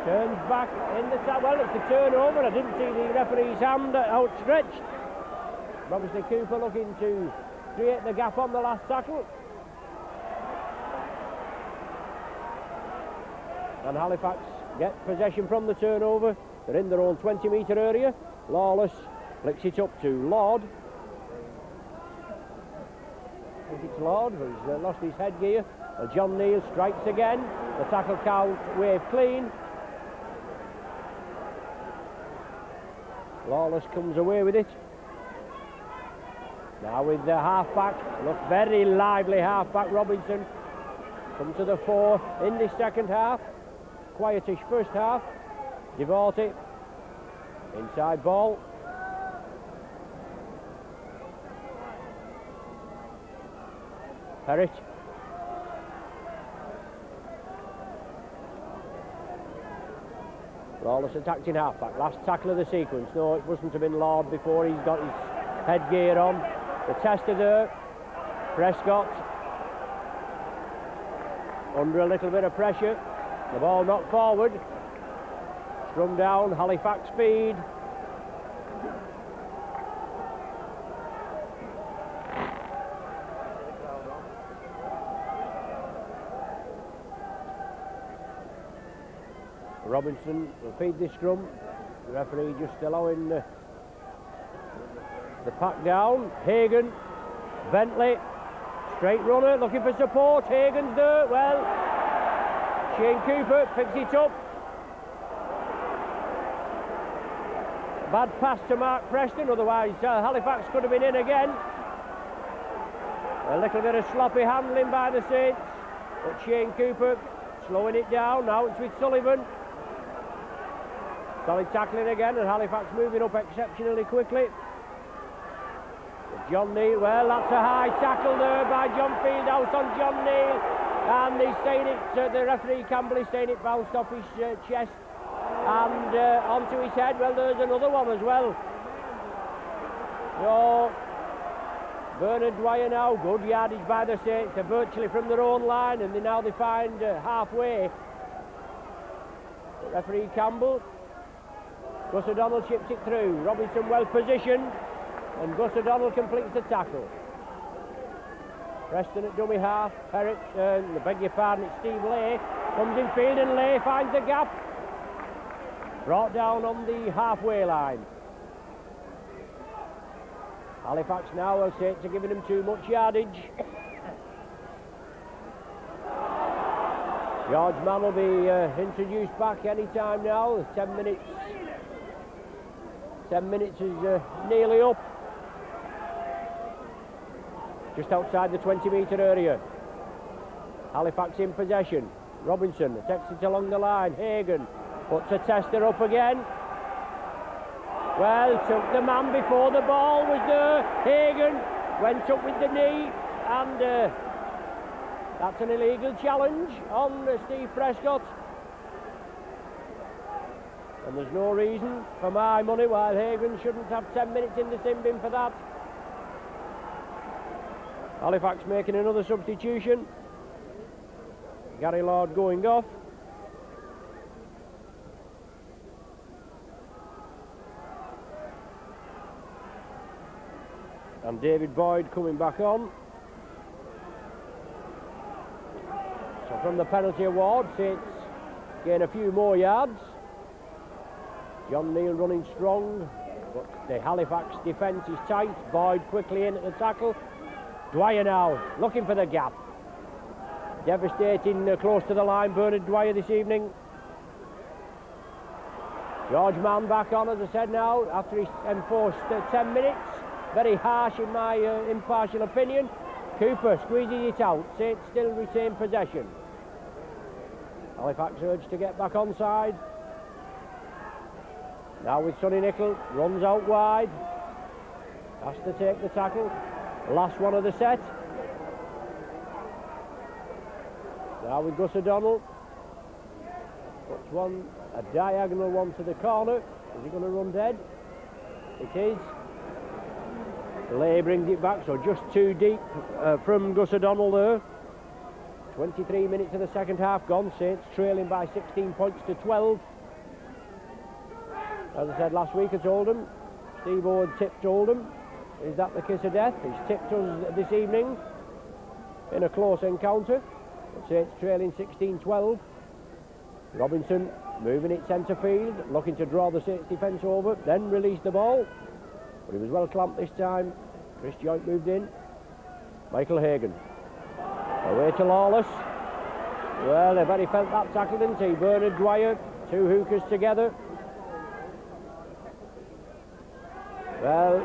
A: Turns back in the tackle. Well, it's a turnover. I didn't see the referee's hand outstretched. Obviously Cooper looking to create the gap on the last tackle. And Halifax get possession from the turnover. They're in their own 20 metre area. Lawless flicks it up to Lord. I think it's Lord who's lost his headgear. John Neal strikes again. The tackle count wave clean. Lawless comes away with it. Now with the half-back, look, very lively half-back Robinson. Come to the fore in this second half. Quietish first half. Devorty. Inside ball. Perrott. Lawless attacked in half-back. Last tackle of the sequence. No, it wasn't have been Lord before he's got his headgear on. The tester there. Prescott under a little bit of pressure. The ball knocked forward. Strung down, Halifax speed. Robinson will feed this scrum. The referee just allowing the pack down. Hagan, Bentley, straight runner, looking for support. Hagan's there. Well, Shane Cooper picks it up. Bad pass to Mark Preston, otherwise Halifax could have been in again. A little bit of sloppy handling by the Saints, but Shane Cooper slowing it down. Now it's with Sullivan. Solid tackling again, and Halifax moving up exceptionally quickly. John Neal, well, that's a high tackle there by John Fieldhouse on John Neal, and he's saying it, the referee Campbell is saying it bounced off his chest and onto his head. Well, there's another one as well. So, Bernard Dwyer now, good yardage by the Saints. They're virtually from their own line, and now they find halfway. Referee Campbell. Gus O'Donnell chips it through. Robinson well positioned, and Gus O'Donnell completes the tackle. Preston at dummy half. I beg your pardon, it's Steve Lay. Comes in field, and Lay finds the gap. Brought down on the halfway line. Halifax now, as Saints are giving him too much yardage. George Mann will be introduced back any time now. 10 minutes. 10 minutes is nearly up. Just outside the 20-metre area. Halifax in possession. Robinson takes it along the line. Hagan puts a tester up again. Well, took the man before the ball was there. Hagan went up with the knee, and that's an illegal challenge on Steve Prescott. And there's no reason, for my money, why Hagan shouldn't have 10 minutes in the sin bin for that. Halifax making another substitution. Gary Lord going off. And David Boyd coming back on. So from the penalty award, Saints gain a few more yards. John Neal running strong, but the Halifax defence is tight. Boyd quickly in at the tackle. Dwyer now, looking for the gap. Devastating close to the line, Bernard Dwyer this evening. George Mann back on, as I said now, after he's enforced 10 minutes. Very harsh in my impartial opinion. Cooper squeezing it out. Saints still retain possession. Halifax urged to get back onside. Now with Sonny Nicol, runs out wide. Has to take the tackle. Last one of the set. Now with Gus O'Donnell. Puts one, a diagonal one to the corner. Is he going to run dead? It is. Lay brings it back, so just too deep from Gus O'Donnell there. 23 minutes of the second half gone. Saints trailing by 16 points to 12. As I said last week, I told him, Steve Owen tipped Oldham. Is that the kiss of death? He's tipped us this evening in a close encounter. Saints trailing 16-12. Robinson moving it centre field, looking to draw the Saints defence over, then release the ball. But he was well clamped this time. Chris Joint moved in. Michael Hagan. Away to Lawless. Well, they very felt that tackle, didn't he? Bernard Dwyer, two hookers together. Well,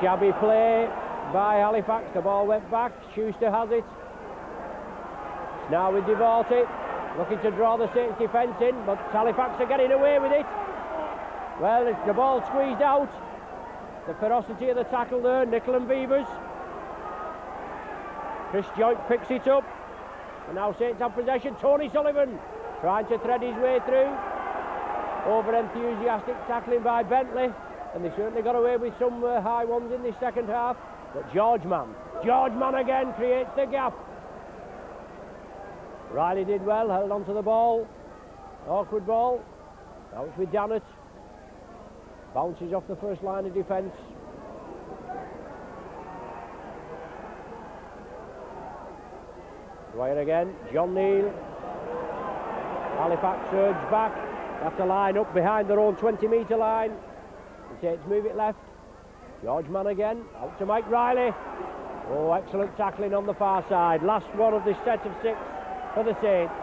A: shabby play by Halifax. The ball went back. Schuster has it. Now with Devorty, looking to draw the Saints defence in, but Halifax are getting away with it. Well, the ball squeezed out. The ferocity of the tackle there, Nicol and Beavers. Chris Joint picks it up. And now Saints have possession. Tony Sullivan trying to thread his way through. over-enthusiastic tackling by Bentley, and they certainly got away with some high ones in this second half. But George Mann again creates the gap. Riley did well, held onto the ball. Awkward ball. Now it's with Dannett. Bounces off the first line of defence. Dwyer again, John Neal. Halifax surge back. Have to line up behind their own 20-metre line. The Saints move it left. George Mann again, out to Mike Riley. Oh, excellent tackling on the far side. Last one of this set of 6 for the Saints.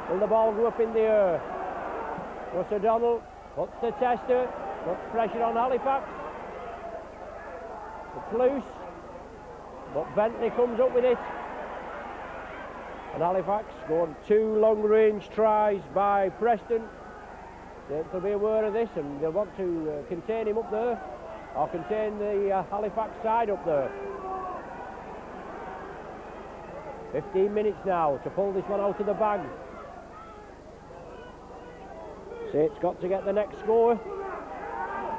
A: Will the ball go up in the air? Russ O'Donnell puts the tester, puts pressure on Halifax. It's loose, but Bentley comes up with it. And Halifax scored 2 long-range tries by Preston. Saints will be aware of this, and they'll want to contain him up there, or contain the Halifax side up there. 15 minutes now to pull this one out of the bag. Saints got to get the next score.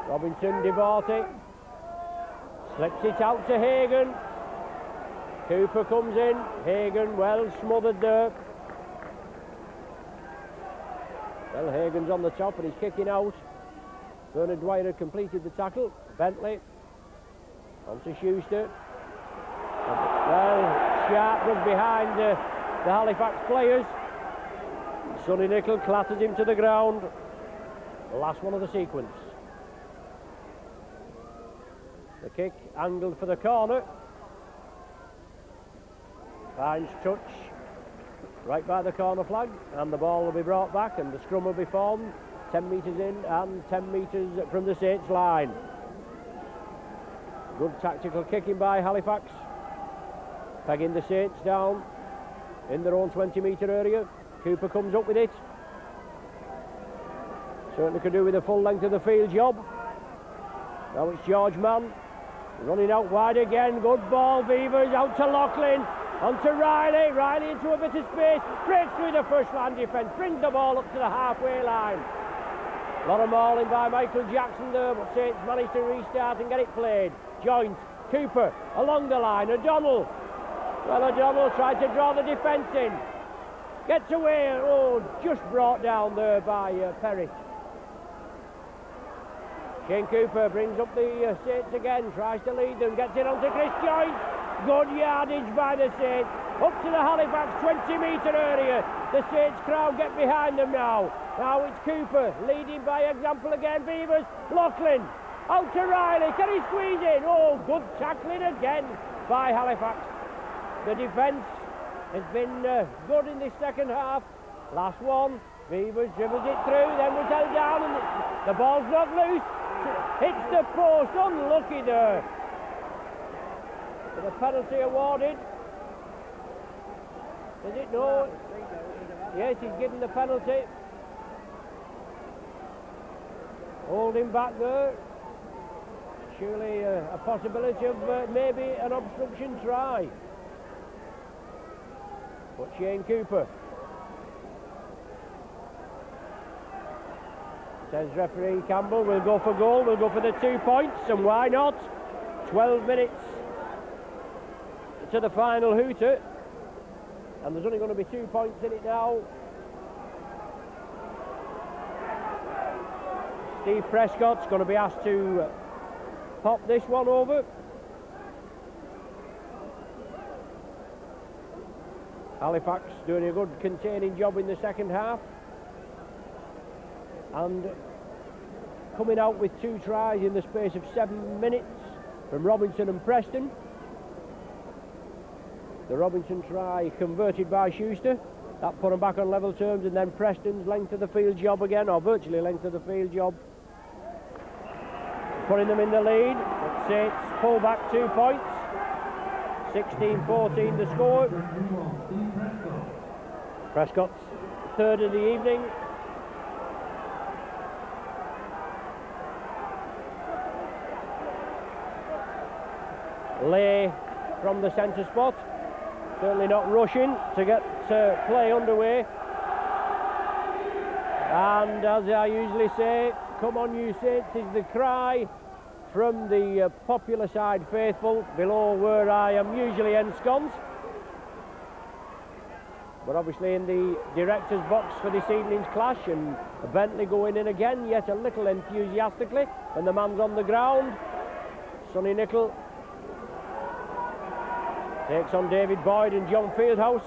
A: Robinson, Devarty slips it out to Hagan. Cooper comes in. Hagan well smothered there. Well, Hagan's on the top and he's kicking out. Bernard Dwyer had completed the tackle. Bentley on to Schuster. Well, Sharp was behind the Halifax players. Sonny Nicol clatters him to the ground. The last one of the sequence. The kick angled for the corner. Finds touch right by the corner flag, and the ball will be brought back and the scrum will be formed 10 metres in and 10 metres from the Saints line. Good tactical kicking by Halifax, pegging the Saints down in their own 20-metre area. Cooper comes up with it. Certainly could do with a full length of the field job. Now it's George Mann running out wide again. Good ball. Beavers out to Loughlin. On to Riley. Riley into a bit of space. Breaks through the first line defence. Brings the ball up to the halfway line. A lot of mauling by Michael Jackson there, but Saints managed to restart and get it played. Joint. Cooper along the line. O'Donnell. Well, O'Donnell tried to draw the defence in. Gets away. Oh, just brought down there by Perry. Shane Cooper brings up the Saints again. Tries to lead them. Gets it onto Chris Joint. Good yardage by the Saints. Up to the Halifax 20-metre area. The Saints crowd get behind them now. Now it's Cooper leading by example again. Beavers. Loughlin. Out to Riley. Can he squeeze in? Oh, good tackling again by Halifax. The defence has been good in this second half. Last one. Beavers dribbles it through. Then was held down and the ball's not loose. Hits the post. Unlucky there. With a penalty awarded. Is it? No. Yes, he's given the penalty. Holding back there. Surely a possibility of maybe an obstruction try. But Shane Cooper. Says referee Campbell, we'll go for goal, we'll go for the 2 points, and why not? 12 minutes to the final hooter, and there's only going to be 2 points in it now. Steve Prescott's going to be asked to pop this one over. Halifax doing a good containing job in the second half, and coming out with 2 tries in the space of 7 minutes from Robinson and Preston. The Robinson try converted by Schuster. That put them back on level terms, and then Preston's length of the field job again, or virtually length of the field job, putting them in the lead. But Saints pull back 2 points. 16-14 the score. Prescott's third of the evening. Lay from the centre spot, certainly not rushing to get play underway. And as I usually say, come on you Saints is the cry from the popular side faithful below where I am usually ensconced. But obviously in the director's box for this evening's clash, and Bentley going in again, yet a little enthusiastically, and the man's on the ground. Sonny Nicol takes on David Boyd and John Fieldhouse.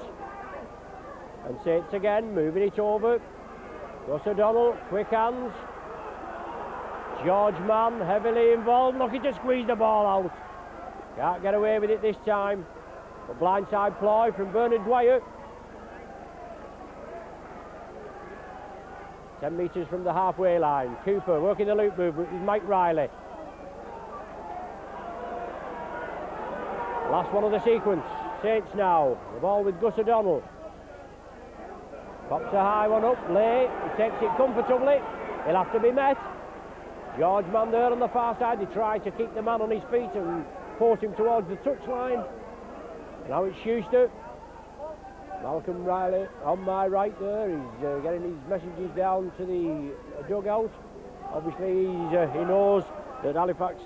A: And Saints again, moving it over. Gus O'Donnell, quick hands. George Mann, heavily involved, looking to squeeze the ball out. Can't get away with it this time. A blindside ploy from Bernard Dwyer. 10 metres from the halfway line. Cooper working the loop move with Mike Riley. Last one of the sequence. Saints now. The ball with Gus O'Donnell. Pops a high one up. Lay. He takes it comfortably. He'll have to be met. George Mann there on the far side. They try to keep the man on his feet and force him towards the touchline. Now it's Schuster. Malcolm Riley on my right there. He's getting his messages down to the dugout. Obviously he knows that Halifax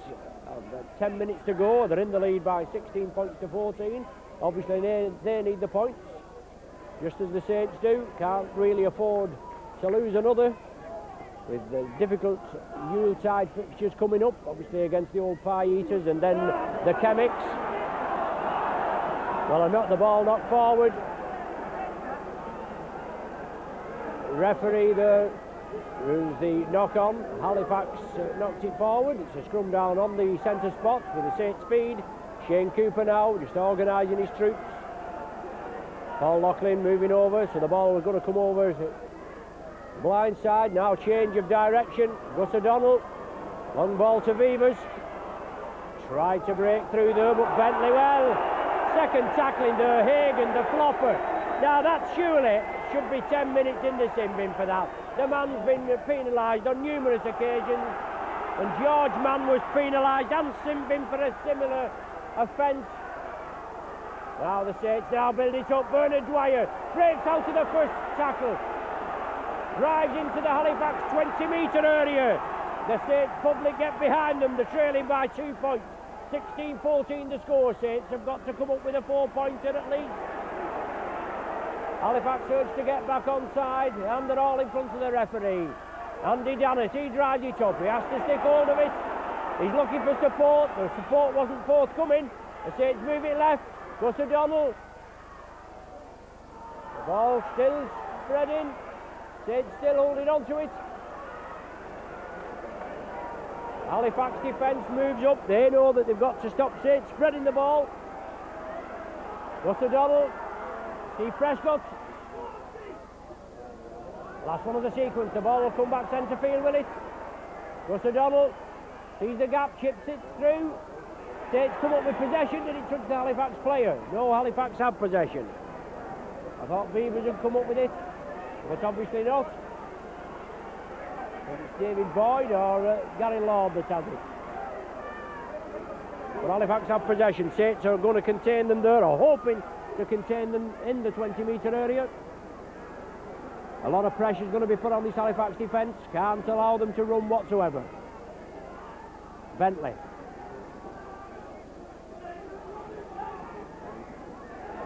A: have 10 minutes to go. They're in the lead by 16 points to 14. Obviously they need the points, just as the Saints do. Can't really afford to lose another with the difficult Yuletide fixtures coming up, obviously against the old Pie Eaters and then the Chemics. Well, I knocked the ball knocked forward. Referee there, who's the knock-on. Halifax knocked it forward. It's a scrum down on the centre spot with the Saints speed. Shane Cooper now just organising his troops. Paul Loughlin moving over, so the ball was going to come over the blind side. Now change of direction. Gus O'Donnell, long ball to Vivers. Tried to break through there, but Bentley, well, second tackling there. Hagan, the flopper. Now that surely should be 10 minutes in the sin bin for that. The man's been penalised on numerous occasions, and George Mann was penalised and sin bin for a similar offence. Now the Saints now build it up. Bernard Dwyer breaks out of the first tackle, drives into the Halifax 20-metre area. The Saints public get behind them. They're trailing by 2 points. 16-14 the score. Saints have got to come up with a 4-pointer at least. Halifax urged to get back on side, and they're all in front of the referee. Andy Dannett, he drives it up. He has to stick hold of it. He's looking for support. The support wasn't forthcoming. The Saints move it left. Gus O'Donnell. The ball still spreading. Saints still holding on to it. Halifax defence moves up. They know that they've got to stop Saints spreading the ball. Gus O'Donnell. Steve Prescott. Last one of the sequence. The ball will come back centre field with it. Gus O'Donnell sees the gap, chips it through. Saints come up with possession. Did it touch the Halifax player? No, Halifax have possession. I thought Beavers would come up with it, but obviously not. But it's David Boyd or Gary Lord that has it. But Halifax have possession. Saints are going to contain them there, or hoping to contain them in the 20-metre area. A lot of pressure is going to be put on this Halifax defence. Can't allow them to run whatsoever. Bentley.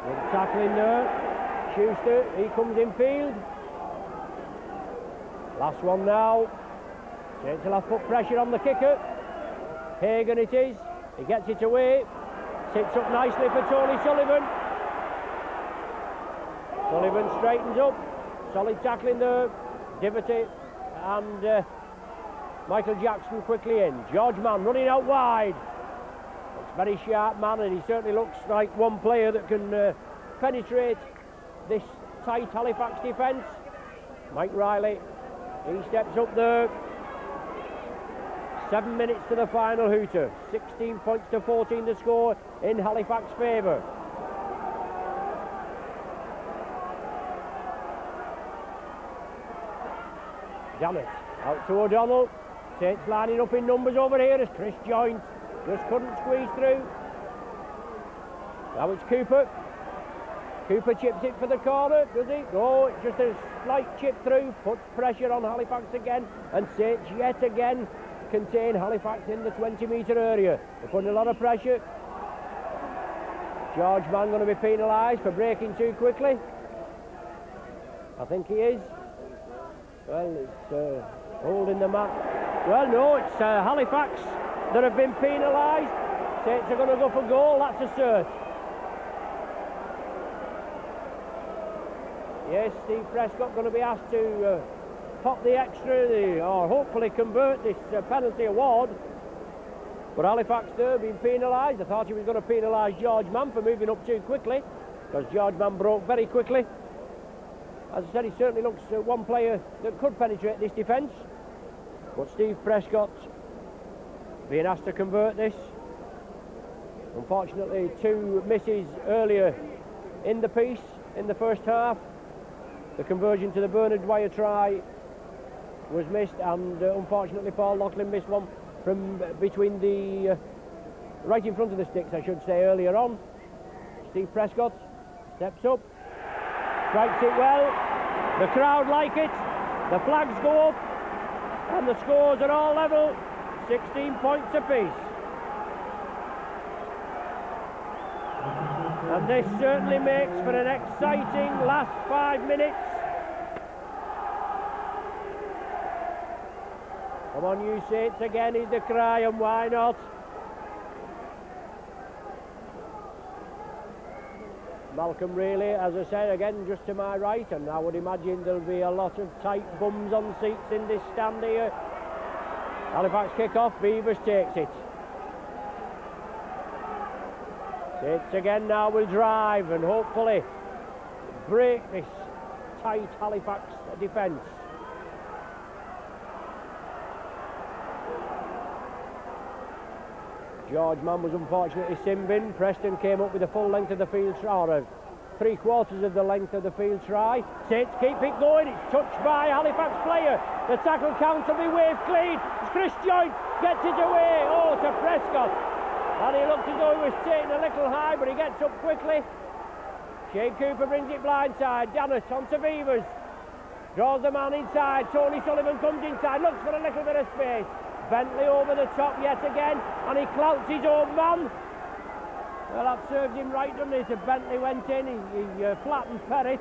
A: With tackling there. Schuster, he comes in field. Last one now. Saints will have put pressure on the kicker. Hagan it is. He gets it away. Sits up nicely for Tony Sullivan. Sullivan straightens up. Solid tackling there. Diverty and Michael Jackson quickly in. George Mann running out wide. It's very sharp man, and he certainly looks like one player that can penetrate this tight Halifax defence. Mike Riley, he steps up there. 7 minutes to the final hooter. 16 points to 14 the score in Halifax favour. Dannett out to O'Donnell. Saints lining up in numbers over here as Chris Joint just couldn't squeeze through. Now it's Cooper. Cooper chips it for the corner, does he? No, it's just a slight chip through, puts pressure on Halifax again, and Saints yet again contain Halifax in the 20-metre area. They're putting a lot of pressure. George Mann going to be penalised for breaking too quickly. I think he is. Well, it's holding the man. Well, no, it's Halifax that have been penalised. Saints are going to go for goal, that's a cert. Yes, Steve Prescott going to be asked to pop the extra, or hopefully convert this penalty award. But Halifax there being penalised. I thought he was going to penalise George Mann for moving up too quickly, because George Mann broke very quickly. As I said, he certainly looks one player that could penetrate this defence. But Steve Prescott being asked to convert this. Unfortunately, 2 misses earlier in the piece, in the first half. The conversion to the Bernard Dwyer try was missed, and unfortunately Paul Loughlin missed one from between the right in front of the sticks, I should say, earlier on. Steve Prescott steps up, strikes it well. The crowd like it. The flags go up, and the scores are all level. 16 points apiece. And this certainly makes for an exciting last 5 minutes. Come on, you Saints again is the cry, and why not? Malcolm really, as I said, again just to my right, and I would imagine there'll be a lot of tight bums on seats in this stand here. Halifax kick-off, Beavers takes it. Saints again now will drive and hopefully break this tight Halifax defence. George Mann was unfortunately sin-binned. Preston came up with the full length of the field try, or 3/4 of the length of the field try. Saints keep it going. It's touched by a Halifax player. The tackle count will be waved clean. Chris Joynt gets it away. Oh, to Prescott. And he looked as though he was taking a little high, but he gets up quickly. Shane Cooper brings it blindside. Dannett onto Beavers. Draws the man inside. Tony Sullivan comes inside. Looks for a little bit of space. Bentley over the top yet again, and he clouts his own man. Well, that served him right, doesn't it? If Bentley went in, he flattened Perrett.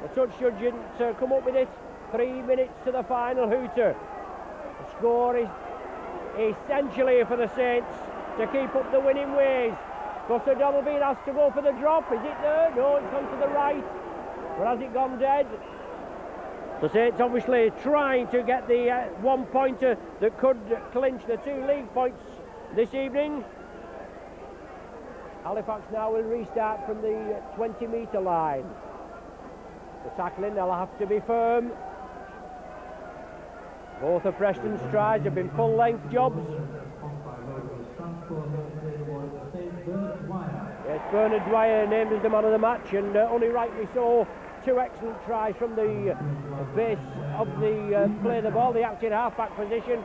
A: The touch judge didn't come up with it. 3 minutes to the final hooter. The score is essentially for the Saints to keep up the winning ways. Gus O'Donnell being asked to go for the drop. Is it there? No, it's gone to the right. But has it gone dead? The Saints obviously trying to get the one-pointer that could clinch the 2 league points this evening. Halifax now will restart from the 20-metre line. The tackling, they'll have to be firm. Both of Preston's tries have been full-length jobs. Yes, Bernard Dwyer named as the man of the match, and only rightly so. 2 excellent tries from the base of the play the ball, the active half-back position.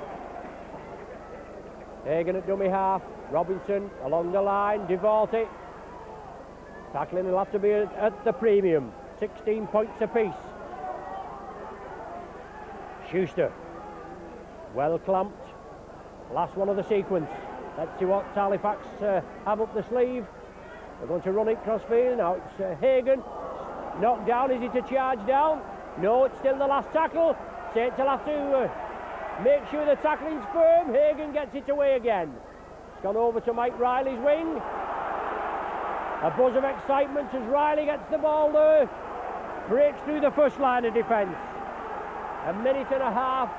A: Hagan at dummy half, Robinson along the line, Devorty. Tackling will have to be at the premium, 16 points apiece. Schuster, well clamped, last one of the sequence. Let's see what Halifax have up the sleeve. They're going to run it crossfield, now it's Hagan. Knocked down, is it a charge down? No, it's still the last tackle. Saints will have to make sure the tackling's firm. Hagan gets it away again. It's gone over to Mike Riley's wing. A buzz of excitement as Riley gets the ball there. Breaks through the first line of defence. 1.5 minutes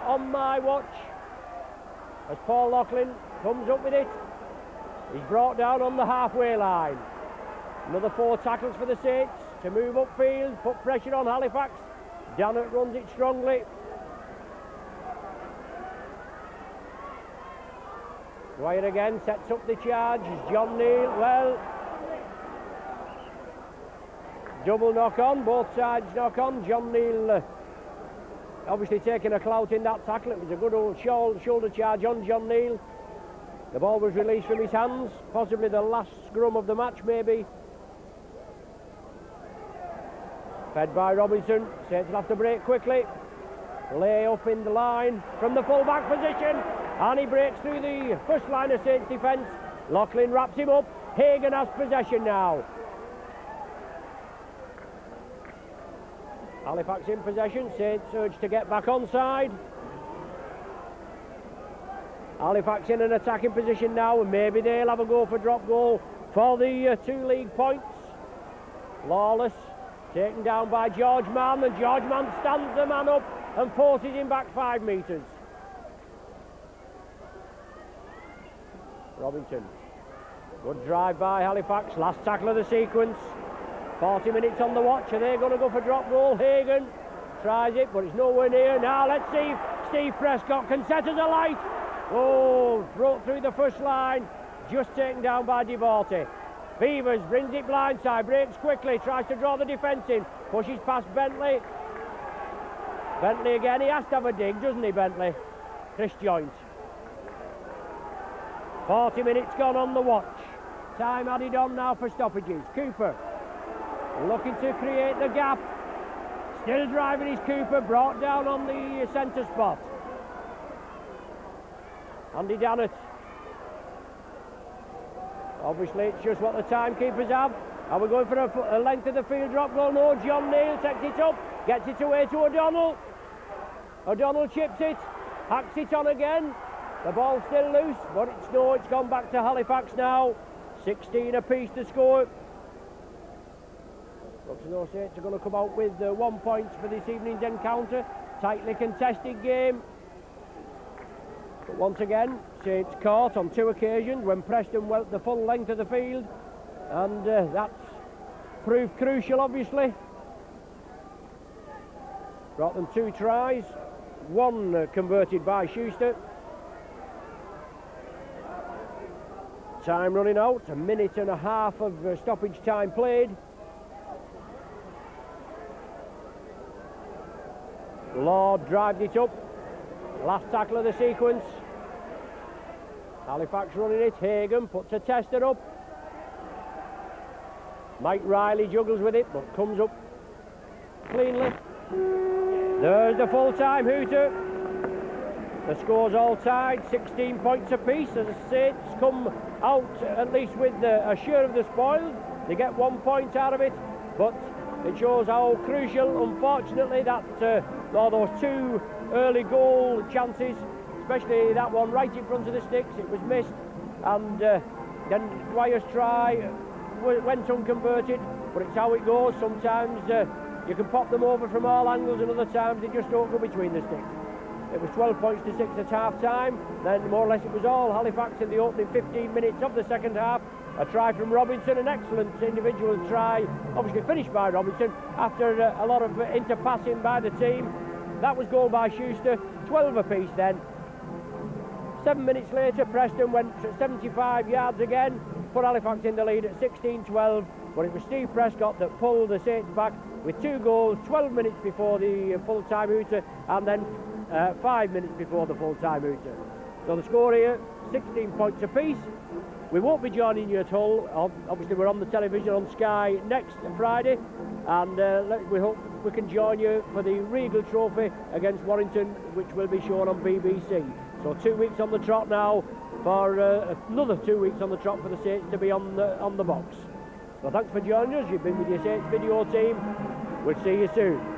A: on my watch as Paul Loughlin comes up with it. He's brought down on the halfway line. Another 4 tackles for the Saints to move upfield, put pressure on Halifax. Dannett runs it strongly. Dwyer again sets up the charge. John Neal, well, double knock on, both sides knock on. John Neal obviously taking a clout in that tackle. It was a good old shoulder charge on John Neal. The ball was released from his hands, possibly the last scrum of the match maybe. Fed by Robinson. Saints will have to break quickly. Lay up in the line from the full-back position. And he breaks through the first line of Saints defence. Loughlin wraps him up. Hagan has possession now. Halifax in possession. Saints urged to get back onside. Halifax in an attacking position now, and maybe they'll have a go for drop goal for the 2 league points. Lawless taken down by George Mann, and George Mann stands the man up and forces him back 5 metres. Robinson. Good drive by Halifax. Last tackle of the sequence. 40 minutes on the watch. Are they going to go for drop goal? Hagan tries it, but it's nowhere near. Now let's see if Steve Prescott can set us alight. Oh, broke through the first line. Just taken down by Devorty. Beavers brings it blindside. Breaks quickly. Tries to draw the defence in. Pushes past Bentley. Bentley again. He has to have a dig, doesn't he, Bentley? Chris Joint. 40 minutes gone on the watch. Time added on now for stoppages. Cooper looking to create the gap. Still driving his Cooper. Brought down on the centre spot. Andy Dannett. Obviously it's just what the timekeepers have. Are we going for a length of the field drop goal? No, John Neal takes it up. Gets it away to O'Donnell. O'Donnell chips it. Hacks it on again. The ball's still loose, but it's gone back to Halifax now. 16 apiece to score. Looks as though Saints are going to come out with 1 point for this evening's encounter. Tightly contested game. But once again, Saints caught on 2 occasions when Preston went the full length of the field. And that's proved crucial, obviously. Brought them 2 tries. 1 converted by Schuster. Time running out, 1.5 minutes of stoppage time played. Lord drives it up. Last tackle of the sequence. Halifax running it. Hagan puts a tester up. Mike Riley juggles with it, but comes up cleanly. There's the full-time hooter. The score's all tied, 16 points apiece, as the Saints come out at least with a share of the spoils. They get 1 point out of it, but it shows how crucial, unfortunately, that those 2 early goal chances, especially that one right in front of the sticks, it was missed, and then Dwyer's try went unconverted, but it's how it goes. Sometimes you can pop them over from all angles, and other times they just don't go between the sticks. It was 12 points to 6 at half time. Then more or less it was all Halifax in the opening 15 minutes of the second half. A try from Robinson, an excellent individual try, obviously finished by Robinson after a lot of interpassing by the team. That was goal by Schuster, 12 apiece then. 7 minutes later, Preston went 75 yards again, put Halifax in the lead at 16-12, but it was Steve Prescott that pulled the Saints back with 2 goals, 12 minutes before the full-time hooter, and then 5 minutes before the full-time hooter. So the score here, 16 points apiece. We won't be joining you at Hull. Obviously we're on the television on Sky next Friday, and we hope we can join you for the Regal Trophy against Warrington, which will be shown on BBC. So 2 weeks on the trot now, for another 2 weeks on the trot for the Saints to be on the box. So thanks for joining us. You've been with your Saints video team. We'll see you soon.